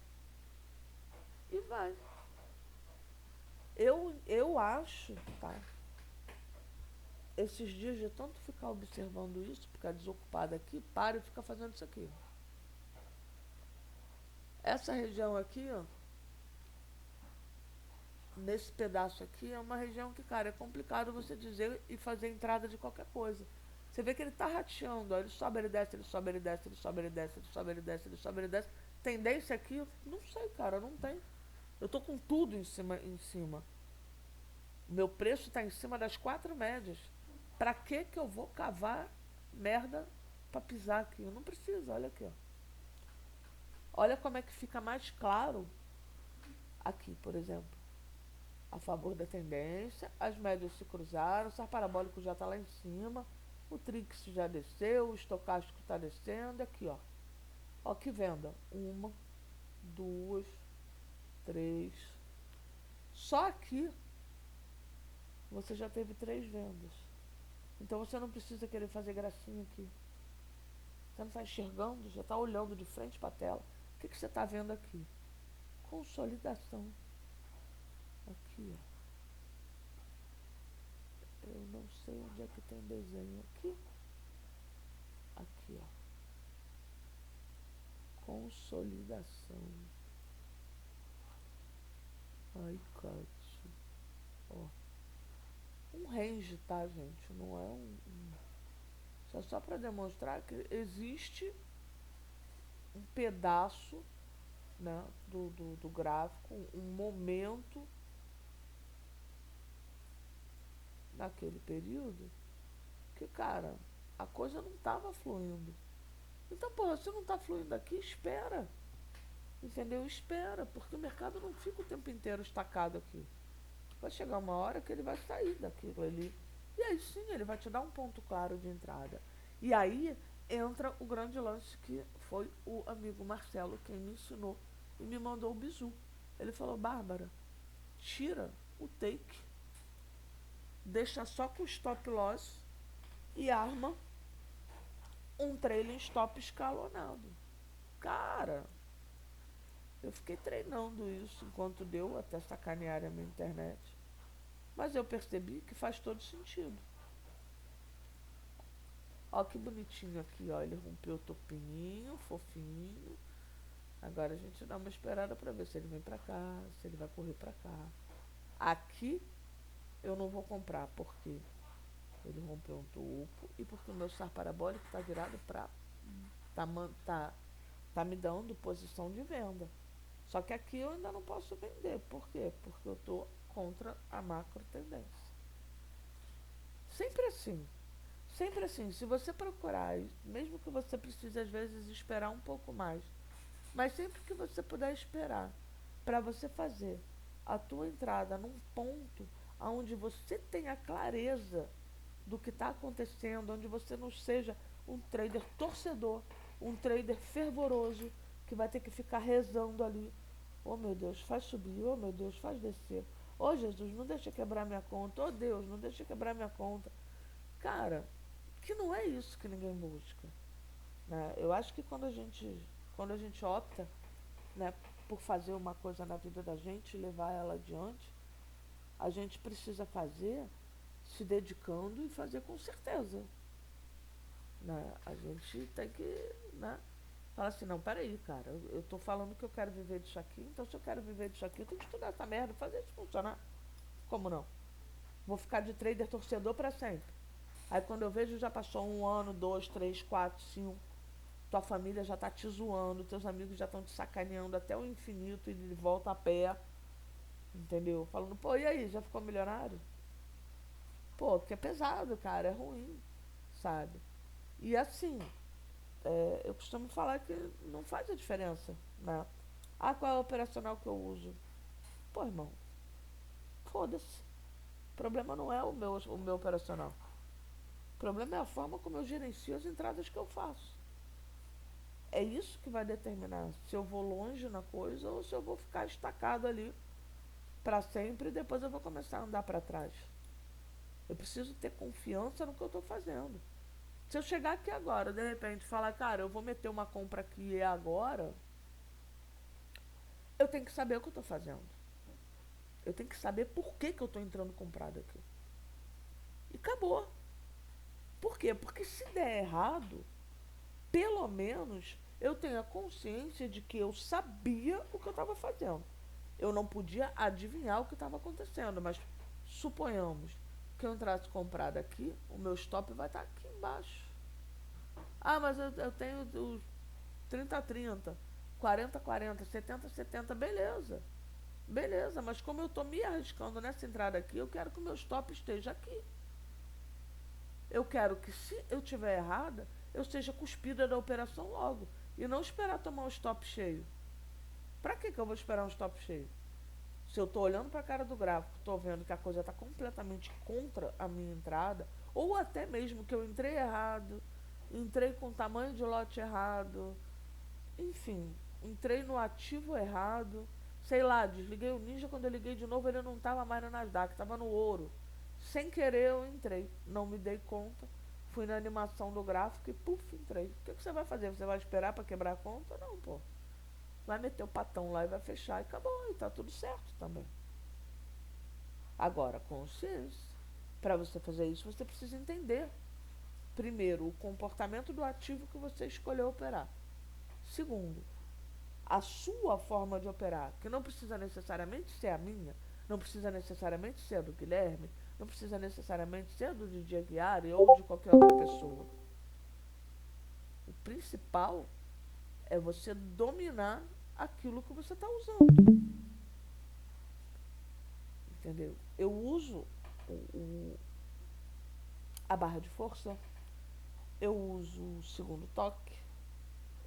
e vai. Eu acho, tá? Esses dias de tanto ficar observando isso, ficar desocupada aqui, para e fica fazendo isso aqui. Essa região aqui, ó, nesse pedaço aqui é uma região que, cara, é complicado você dizer e fazer entrada de qualquer coisa. Você vê que ele tá rateando, ó, ele sobe, ele desce, ele sobe, ele desce, ele sobe, ele desce, ele sobe, ele desce, ele sobe, ele desce. Tendência aqui? Não sei, cara, não tem. Eu tô com tudo em cima. O meu preço tá em cima das quatro médias. Pra que eu vou cavar merda pra pisar aqui? Eu não preciso, olha aqui, ó. Olha como é que fica mais claro aqui, por exemplo. A favor da tendência, as médias se cruzaram, o SAR parabólico já está lá em cima, o Trix já desceu, o estocástico está descendo, aqui ó. Ó que venda. Uma, duas, três. Só aqui você já teve três vendas. Então você não precisa querer fazer gracinha aqui. Você não está enxergando, já está olhando de frente para a tela. O que você está vendo aqui? Consolidação. Aqui, ó. Eu não sei onde é que tem desenho aqui. Aqui, ó. Consolidação. Ai, Cássio. Ó. Um range, tá, gente? Não é Isso é só para demonstrar que existe um pedaço, né, do gráfico, um momento naquele período que, cara, a coisa não estava fluindo. Então, porra, se não está fluindo aqui, espera. Entendeu? Espera, porque o mercado não fica o tempo inteiro estacado aqui. Vai chegar uma hora que ele vai sair daquilo ali. E aí sim, ele vai te dar um ponto claro de entrada. E aí entra o grande lance que foi o amigo Marcelo quem me ensinou e me mandou o bizu. Ele falou, Bárbara, tira o take, deixa só com o stop loss e arma um trailing stop escalonado. Cara, eu fiquei treinando isso enquanto deu, até sacanear a minha internet. Mas eu percebi que faz todo sentido. Ó que bonitinho aqui, ó. Ele rompeu o topinho, fofinho. Agora a gente dá uma esperada pra ver se ele vem pra cá, se ele vai correr pra cá. Aqui eu não vou comprar, porque ele rompeu um topo e porque o meu SAR parabólico tá virado pra... Tá, tá me dando posição de venda. Só que aqui eu ainda não posso vender. Por quê? Porque eu tô contra a macro tendência. Sempre assim. Sempre assim, se você procurar, mesmo que você precise às vezes esperar um pouco mais, mas sempre que você puder esperar para você fazer a tua entrada num ponto onde você tenha clareza do que está acontecendo, onde você não seja um trader torcedor, um trader fervoroso que vai ter que ficar rezando ali. Oh meu Deus, faz subir, oh meu Deus, faz descer. Oh Jesus, não deixa quebrar minha conta, oh Deus, não deixa quebrar minha conta. Cara, que não é isso que ninguém busca. Né? Eu acho que quando a gente opta, né, por fazer uma coisa na vida da gente e levar ela adiante, a gente precisa fazer se dedicando e fazer com certeza. Né? A gente tem que, né, falar assim, não, peraí, cara, eu tô falando que eu quero viver disso aqui, então se eu quero viver disso aqui, eu tenho que estudar essa merda, fazer isso funcionar. Como não? Vou ficar de trader torcedor para sempre. Aí quando eu vejo já passou 1 ano, 2, 3, 4, 5, tua família já tá te zoando, teus amigos já estão te sacaneando até o infinito e de volta a pé, entendeu? Falando, pô, e aí, já ficou milionário? Pô, porque é pesado, cara, é ruim, sabe? E assim, eu costumo falar que não faz a diferença, né? Ah, qual é o operacional que eu uso? Pô, irmão, foda-se. O problema não é o meu operacional. O problema é a forma como eu gerencio as entradas que eu faço. É isso que vai determinar se eu vou longe na coisa ou se eu vou ficar estacado ali para sempre e depois eu vou começar a andar para trás. Eu preciso ter confiança no que eu estou fazendo. Se eu chegar aqui agora, de repente, falar, cara, eu vou meter uma compra aqui e agora, eu tenho que saber o que eu estou fazendo. Eu tenho que saber por que eu estou entrando comprado aqui. E acabou. Por quê? Porque se der errado, pelo menos eu tenho a consciência de que eu sabia o que eu estava fazendo. Eu não podia adivinhar o que estava acontecendo, mas suponhamos que eu entrasse comprar daqui, o meu stop vai estar aqui embaixo. Ah, mas eu tenho os 30-30, 40-40, 70-70, beleza. Beleza, mas como eu estou me arriscando nessa entrada aqui, eu quero que o meu stop esteja aqui. Eu quero que, se eu tiver errada, eu seja cuspida da operação logo. E não esperar tomar um stop cheio. Para que eu vou esperar um stop cheio? Se eu estou olhando para a cara do gráfico, estou vendo que a coisa está completamente contra a minha entrada, ou até mesmo que eu entrei errado, entrei com o tamanho de lote errado, enfim, entrei no ativo errado, sei lá, desliguei o Ninja, quando eu liguei de novo ele não estava mais no Nasdaq, estava no ouro. Sem querer eu entrei, não me dei conta, fui na animação do gráfico e puf, entrei. O que você vai fazer? Você vai esperar para quebrar a conta? Não, pô. Vai meter o patão lá e vai fechar e acabou, e tá tudo certo também. Agora, consciência. Para você fazer isso, você precisa entender, primeiro, o comportamento do ativo que você escolheu operar. Segundo, a sua forma de operar, que não precisa necessariamente ser a minha, não precisa necessariamente ser a do Guilherme, não precisa necessariamente ser a do Didier Aguiar ou de qualquer outra pessoa. O principal é você dominar aquilo que você está usando. Entendeu? Eu uso a barra de força, eu uso o segundo toque,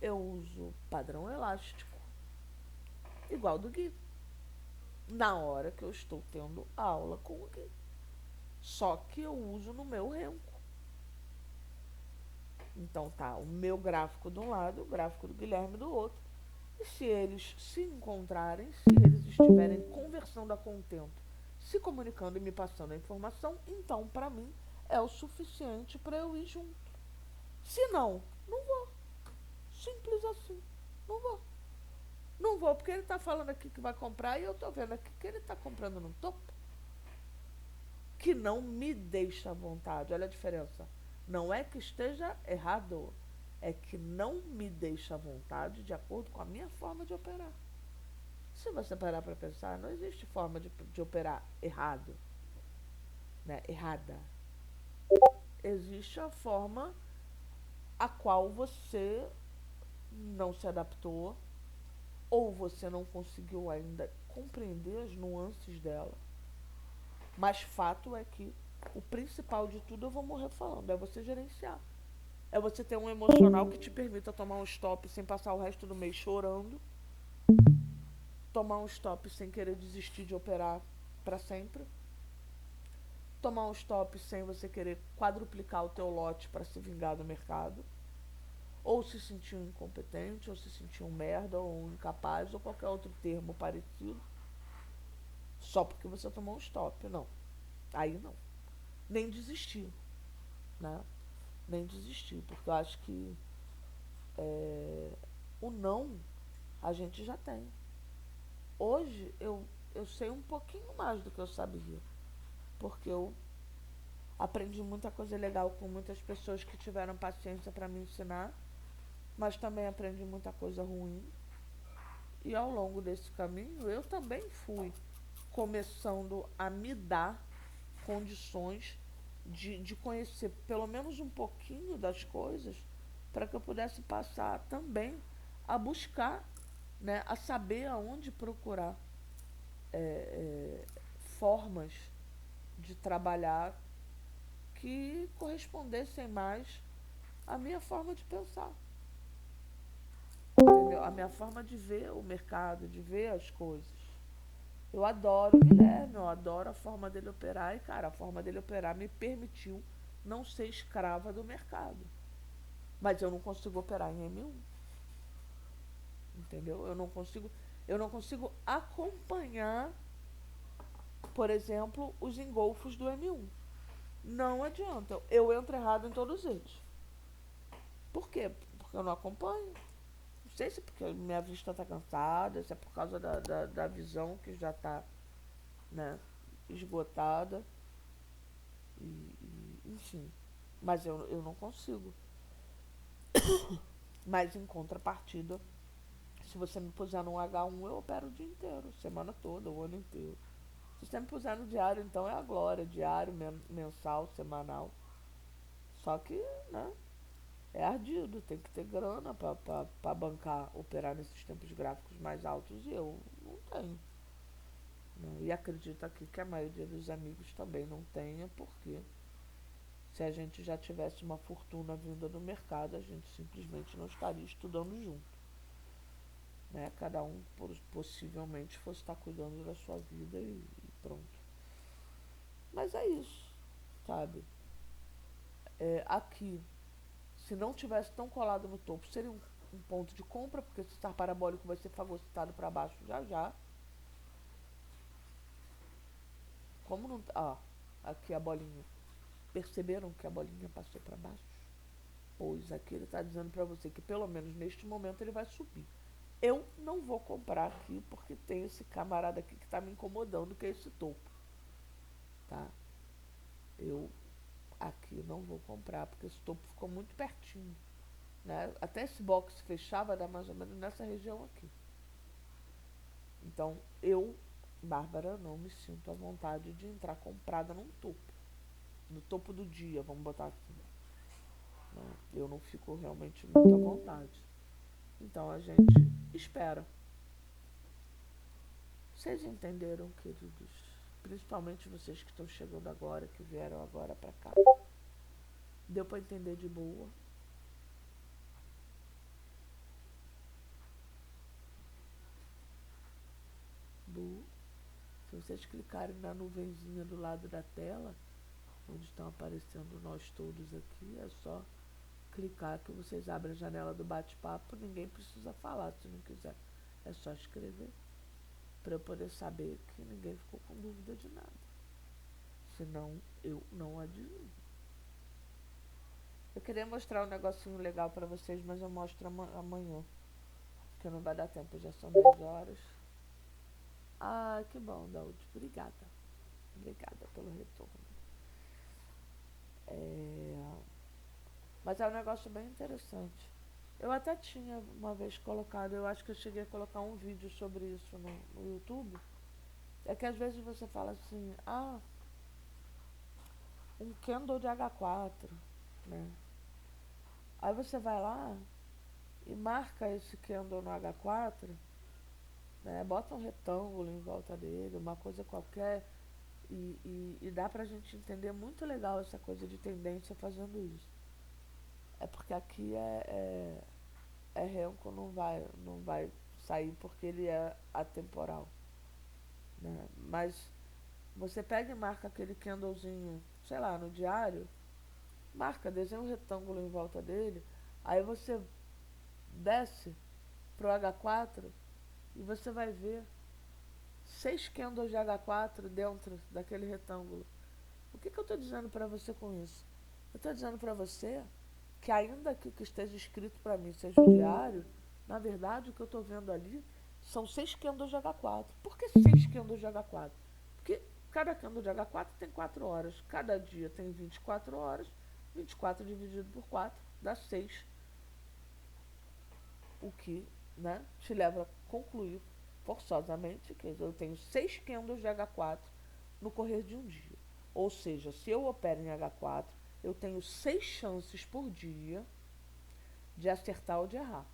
eu uso padrão elástico, igual do Gui, na hora que eu estou tendo aula com o Gui. Só que eu uso no meu renco. Então tá o meu gráfico de um lado, o gráfico do Guilherme do outro. E se eles se encontrarem, se eles estiverem conversando a contento, se comunicando e me passando a informação, então para mim é o suficiente para eu ir junto. Se não, não vou. Simples assim. Não vou. Não vou, porque ele está falando aqui que vai comprar e eu estou vendo aqui que ele está comprando no topo. Que não me deixa à vontade. Olha a diferença. Não é que esteja errado, é que não me deixa à vontade de acordo com a minha forma de operar. Se você parar para pensar, não existe forma de operar errado, né? Errada. Existe a forma a qual você não se adaptou ou você não conseguiu ainda compreender as nuances dela. Mas fato é que o principal de tudo, eu vou morrer falando, é você gerenciar. É você ter um emocional que te permita tomar um stop sem passar o resto do mês chorando, tomar um stop sem querer desistir de operar para sempre, tomar um stop sem você querer quadruplicar o teu lote para se vingar do mercado, ou se sentir um incompetente, ou se sentir um merda, ou um incapaz, ou qualquer outro termo parecido, só porque você tomou um stop. Não. Aí não. Nem desistir, né? Nem desistir, porque eu acho que o não a gente já tem. Hoje eu sei um pouquinho mais do que eu sabia, porque eu aprendi muita coisa legal com muitas pessoas que tiveram paciência para me ensinar, mas também aprendi muita coisa ruim. E ao longo desse caminho eu também fui começando a me dar condições de conhecer pelo menos um pouquinho das coisas para que eu pudesse passar também a buscar, né, a saber aonde procurar formas de trabalhar que correspondessem mais à minha forma de pensar, entendeu? A minha forma de ver o mercado, de ver as coisas. Eu adoro o Guilherme, eu adoro a forma dele operar e, cara, a forma dele operar me permitiu não ser escrava do mercado. Mas eu não consigo operar em M1, entendeu? Eu não consigo acompanhar, por exemplo, os engolfos do M1. Não adianta. Eu entro errado em todos eles. Por quê? Porque eu não acompanho. Não sei se é porque minha vista está cansada, se é por causa da visão que já está, né, esgotada. Enfim. Mas eu não consigo. Mas em contrapartida, Se você me puser no H1, eu opero o dia inteiro, semana toda, o ano inteiro. Se você me puser no diário, então é a glória, diário, mensal, semanal. Só que, né, é ardido, tem que ter grana pra bancar, operar nesses tempos gráficos mais altos e eu não tenho. Né? E acredito aqui que a maioria dos amigos também não tenha, porque se a gente já tivesse uma fortuna vinda do mercado, a gente simplesmente não estaria estudando junto. Né? Cada um possivelmente fosse estar cuidando da sua vida e pronto. Mas é isso, sabe? Aqui, se não tivesse tão colado no topo, seria um ponto de compra, porque esse estar parabólico vai ser fagocitado para baixo já já. Como não. Aqui a bolinha. Perceberam que a bolinha passou para baixo? Pois aqui ele está dizendo para você que pelo menos neste momento ele vai subir. Eu não vou comprar aqui porque tem esse camarada aqui que está me incomodando, que é esse topo. Tá? Eu aqui não vou comprar porque esse topo ficou muito pertinho. Né? Até esse box fechar vai dar mais ou menos nessa região aqui. Então eu, Bárbara, não me sinto à vontade de entrar comprada num topo. No topo do dia, vamos botar assim. Né? Eu não fico realmente muito à vontade. Então a gente espera. Vocês entenderam, queridos? Principalmente vocês que estão chegando agora, que vieram agora pra cá. Deu pra entender de boa? Se vocês clicarem na nuvenzinha do lado da tela, onde estão aparecendo nós todos aqui, é só clicar que vocês abrem a janela do bate-papo. Ninguém precisa falar se não quiser. É só escrever para eu poder saber que ninguém ficou com dúvida de nada. Senão eu não adivinho. Eu queria mostrar um negocinho legal para vocês, mas eu mostro amanhã, porque não vai dar tempo, já são 10 horas. Ah, que bom, Daud. Obrigada. Obrigada pelo retorno. Mas é um negócio bem interessante. Eu até tinha uma vez colocado, eu acho que eu cheguei a colocar um vídeo sobre isso no YouTube. É que às vezes você fala assim, um candle de H4, né? Aí você vai lá e marca esse candle no H4, né? Bota um retângulo em volta dele, uma coisa qualquer, e dá pra gente entender muito legal essa coisa de tendência fazendo isso. É porque aqui renco, não vai sair porque ele é atemporal. Né? Mas você pega e marca aquele candlezinho, sei lá, no diário, marca, desenha um retângulo em volta dele, aí você desce pro H4 e você vai ver 6 candles de H4 dentro daquele retângulo. O que eu estou dizendo para você com isso? Eu estou dizendo para você que ainda que o que esteja escrito para mim seja o diário, na verdade o que eu estou vendo ali são 6 candles de H4. Por que 6 candles de H4? Porque cada candle de H4 tem 4 horas. Cada dia tem 24 horas. 24 dividido por 4 dá 6. O que, né, te leva a concluir forçosamente que eu tenho 6 candles de H4 no correr de um dia. Ou seja, se eu opero em H4, eu tenho 6 chances por dia de acertar ou de errar.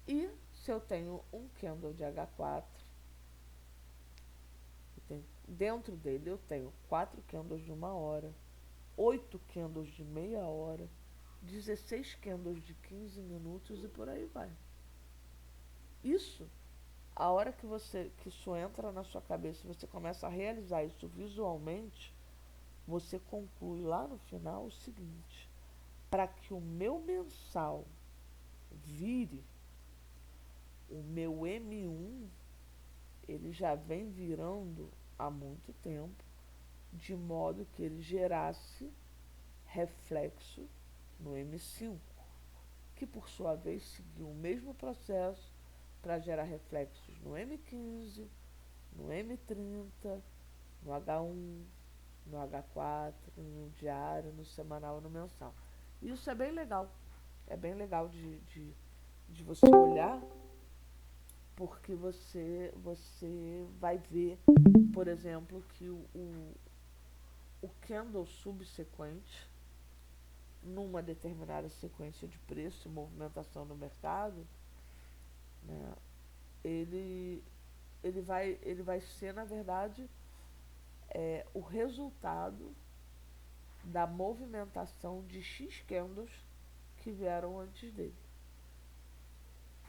E se eu tenho um candle de H4, dentro dele eu tenho 4 candles de 1 hora, 8 candles de meia hora, 16 candles de 15 minutos e por aí vai. Isso, a hora que isso entra na sua cabeça e você começa a realizar isso visualmente, você conclui lá no final o seguinte: para que o meu mensal vire, o meu M1, ele já vem virando há muito tempo, de modo que ele gerasse reflexo no M5, que por sua vez seguiu o mesmo processo para gerar reflexos no M15, no M30, no H1, no H4, no diário, no semanal e no mensal. Isso é bem legal, É bem legal de você olhar, porque você vai ver, por exemplo, que o candle subsequente, numa determinada sequência de preço e movimentação no mercado, né, ele, ele vai ser, na verdade, o resultado da movimentação de X candles que vieram antes dele.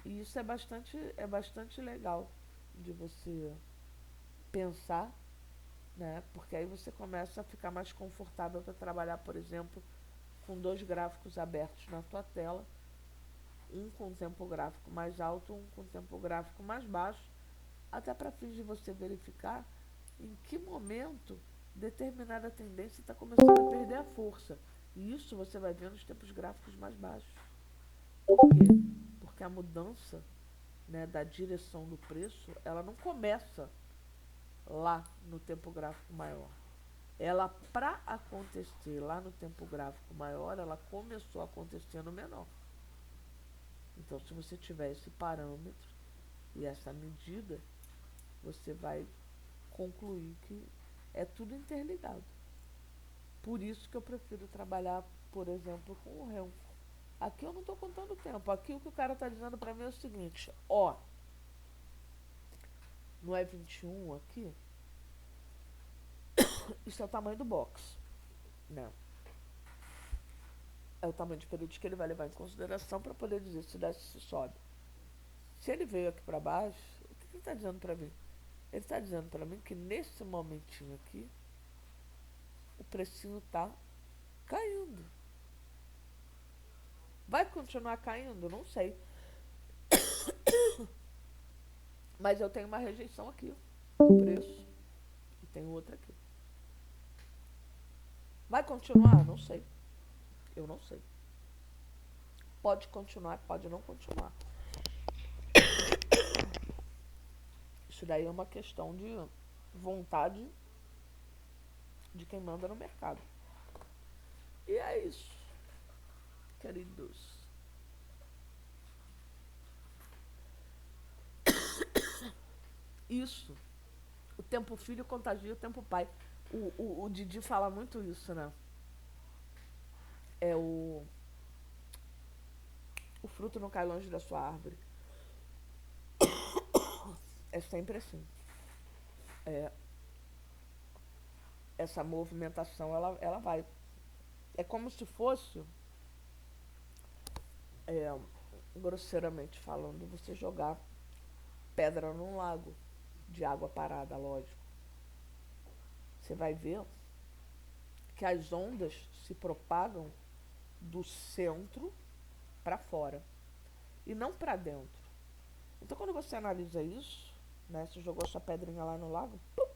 E isso é bastante legal de você pensar, né? Porque aí você começa a ficar mais confortável para trabalhar, por exemplo, com dois gráficos abertos na tua tela, um com tempo gráfico mais alto, um com tempo gráfico mais baixo, até para fins de você verificar em que momento determinada tendência está começando a perder a força. E isso você vai ver nos tempos gráficos mais baixos. Por quê? Porque a mudança, né, da direção do preço, ela não começa lá no tempo gráfico maior. Ela, para acontecer lá no tempo gráfico maior, ela começou a acontecer no menor. Então, se você tiver esse parâmetro e essa medida, você vai concluir que é tudo interligado. Por isso que eu prefiro trabalhar, por exemplo, com o Renko. Aqui eu não estou contando tempo. Aqui o que o cara está dizendo para mim é o seguinte: ó, no E21 aqui, isso é o tamanho do box, né? É o tamanho de períodos que ele vai levar em consideração para poder dizer se desce ou se sobe. Se ele veio aqui para baixo, o que ele está dizendo para mim? Ele está dizendo para mim que nesse momentinho aqui, o precinho está caindo. Vai continuar caindo? Não sei. Mas eu tenho uma rejeição aqui do preço e tenho outra aqui. Vai continuar? Não sei. Eu não sei. Pode continuar, pode não continuar. Isso daí é uma questão de vontade de quem manda no mercado. E é isso, queridos. Isso. O tempo filho contagia o tempo pai. O Didi fala muito isso, né? É o fruto não cai longe da sua árvore. É sempre assim. É, essa movimentação, ela vai. É como se fosse, é, grosseiramente falando, você jogar pedra num lago de água parada, lógico. Você vai ver que as ondas se propagam do centro para fora e não para dentro. Então, quando você analisa isso, né, você jogou sua pedrinha lá no lago, pum,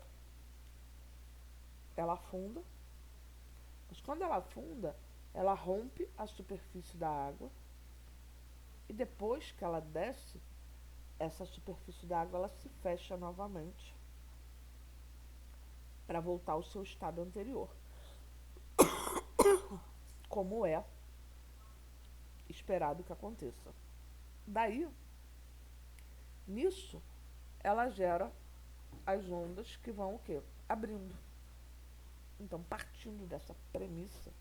ela afunda. Mas quando ela afunda, ela rompe a superfície da água e depois que ela desce, essa superfície da água ela se fecha novamente para voltar ao seu estado anterior, como é esperado que aconteça. Daí, nisso, ela gera as ondas que vão o quê? Abrindo. Então, partindo dessa premissa,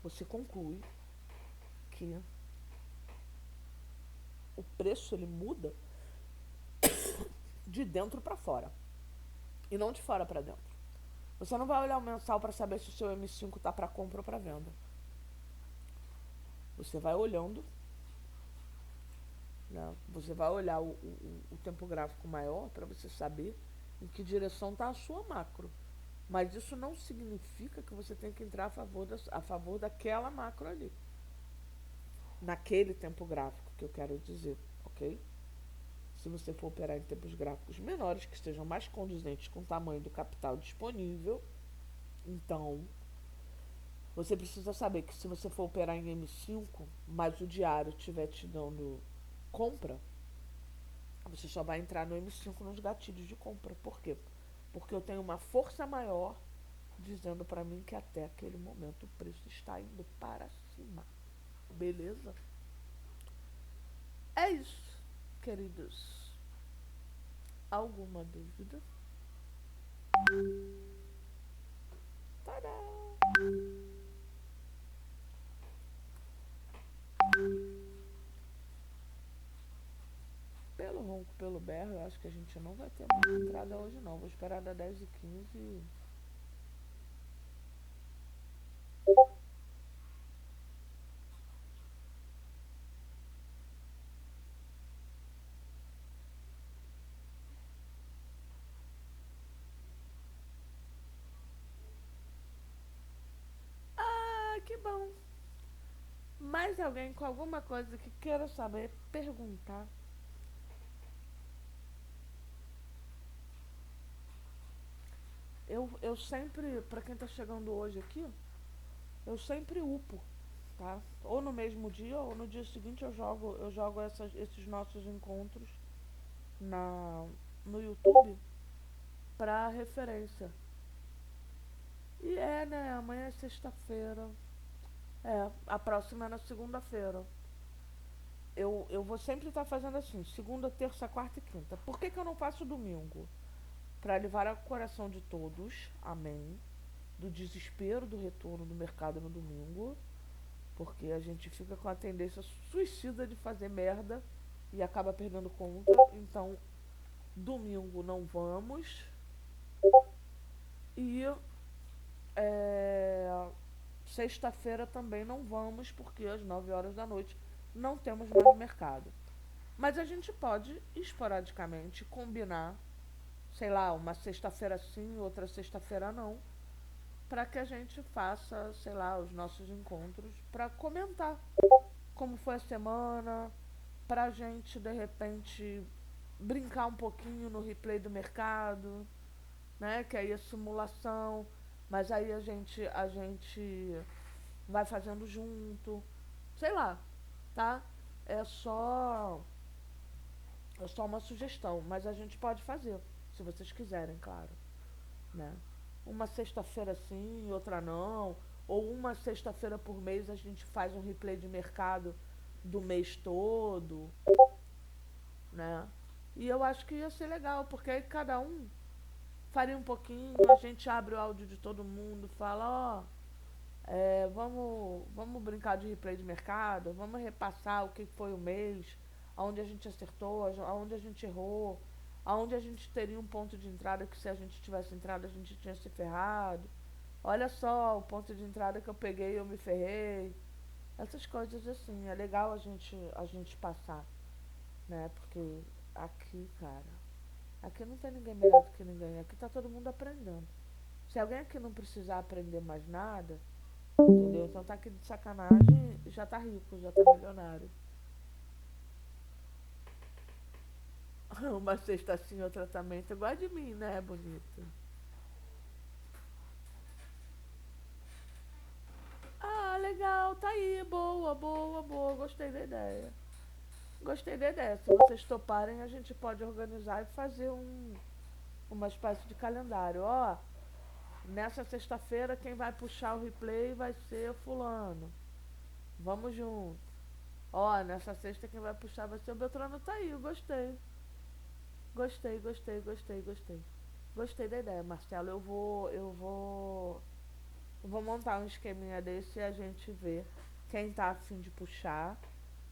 você conclui que o preço ele muda de dentro para fora e não de fora para dentro. Você não vai olhar o mensal para saber se o seu M5 está para compra ou para venda. Você vai olhando, né? Você vai olhar o tempo gráfico maior para você saber em que direção está a sua macro. Mas isso não significa que você tem que entrar a favor daquela macro ali. Naquele tempo gráfico que eu quero dizer, ok? Se você for operar em tempos gráficos menores, que estejam mais condizentes com o tamanho do capital disponível, então você precisa saber que se você for operar em M5, mas o diário estiver te dando compra, você só vai entrar no M5 nos gatilhos de compra. Por quê? Porque eu tenho uma força maior dizendo para mim que até aquele momento o preço está indo para cima. Beleza? É isso, queridos. Alguma dúvida? Tadá! Pelo ronco, pelo berro, eu acho que a gente não vai ter muita entrada hoje não. Vou esperar da 10h15. Ah, que bom. Mais alguém com alguma coisa que queira saber, perguntar? Eu sempre, pra quem tá chegando hoje aqui, eu sempre upo, tá? Ou no mesmo dia ou no dia seguinte eu jogo esses nossos encontros na, no YouTube pra referência. E né? Amanhã é sexta-feira. A próxima é na segunda-feira. Eu vou sempre estar fazendo assim, segunda, terça, quarta e quinta. Por que eu não faço domingo? Para livrar o coração de todos, amém, do desespero do retorno do mercado no domingo, porque a gente fica com a tendência suicida de fazer merda e acaba perdendo conta. Então, domingo não vamos. E é, sexta-feira também não vamos, porque às 9 horas da noite não temos mais mercado. Mas a gente pode, esporadicamente, combinar, sei lá, uma sexta-feira sim, outra sexta-feira não, para que a gente faça, sei lá, os nossos encontros para comentar como foi a semana, para a gente, de repente, brincar um pouquinho no replay do mercado, né? Que aí é simulação, mas aí a gente vai fazendo junto, sei lá, tá? É só é só uma sugestão, mas a gente pode fazer, se vocês quiserem, claro, né? Uma sexta-feira sim, outra não, ou uma sexta-feira por mês a gente faz um replay de mercado do mês todo, né? E eu acho que ia ser legal, porque aí cada um faria um pouquinho, a gente abre o áudio de todo mundo, fala, vamos brincar de replay de mercado, vamos repassar o que foi o mês, aonde a gente acertou, aonde a gente errou, aonde a gente teria um ponto de entrada que se a gente tivesse entrado a gente tinha se ferrado. Olha só o ponto de entrada que eu peguei e eu me ferrei. Essas coisas assim, é legal a gente passar, né? Porque aqui, cara, aqui não tem ninguém melhor do que ninguém, aqui tá todo mundo aprendendo. Se alguém aqui não precisar aprender mais nada, entendeu? Então tá aqui de sacanagem, já tá rico, já tá milionário. Uma sexta assim, outro tratamento, igual a de mim, né, bonita? Ah, legal, tá aí, boa, boa, boa, gostei da ideia. Gostei da ideia. Se vocês toparem, a gente pode organizar e fazer uma espécie de calendário. Ó, nessa sexta-feira quem vai puxar o replay vai ser fulano. Vamos junto. Ó, nessa sexta quem vai puxar vai ser o Beltrano, tá aí, eu gostei. Gostei, gostei, gostei, gostei. Gostei da ideia, Marcelo. Eu vou montar um esqueminha desse e a gente vê quem tá afim de puxar.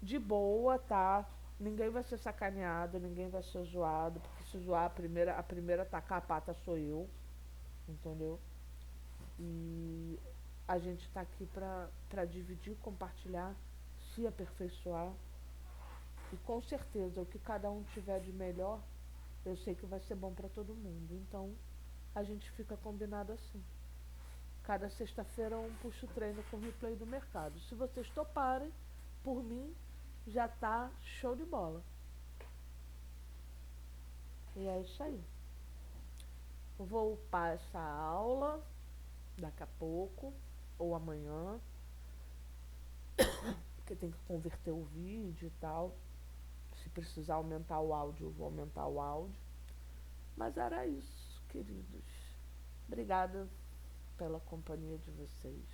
De boa, tá? Ninguém vai ser sacaneado, ninguém vai ser zoado, porque se zoar a primeira a tacar a pata sou eu, entendeu? E a gente tá aqui pra dividir, compartilhar, se aperfeiçoar. E com certeza o que cada um tiver de melhor, eu sei que vai ser bom pra todo mundo. Então a gente fica combinado assim. Cada sexta-feira um puxa o treino com replay do mercado. Se vocês toparem, por mim, já tá show de bola. E é isso aí. Eu vou upar essa aula daqui a pouco, ou amanhã, porque tem que converter o vídeo e tal. Se precisar aumentar o áudio, eu vou aumentar o áudio. Mas era isso, queridos. Obrigada pela companhia de vocês.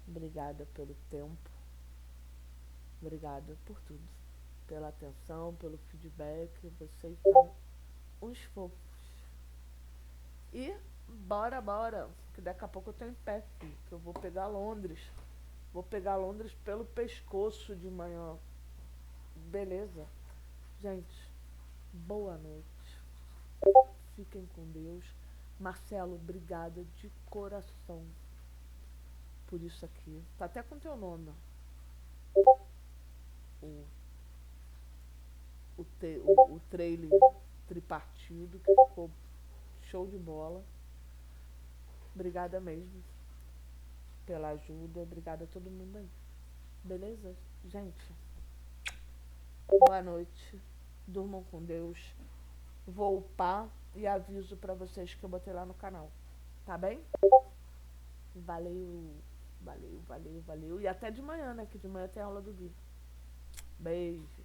Obrigada pelo tempo. Obrigada por tudo. Pela atenção, pelo feedback. Vocês são uns fofos. E bora, que daqui a pouco eu tô em pé, filho, que eu vou pegar Londres. Vou pegar Londres pelo pescoço de manhã. Beleza? Gente, boa noite. Fiquem com Deus. Marcelo, obrigada de coração por isso aqui. Tá até com teu nome, ó. O, o trailer tripartido, que ficou show de bola. Obrigada mesmo pela ajuda. Obrigada a todo mundo aí. Beleza? Gente, boa noite. Durmam com Deus. Vou upar e aviso pra vocês que eu botei lá no canal. Tá bem? Valeu. Valeu. E até de manhã, né? Que de manhã tem aula do Gui. Beijo.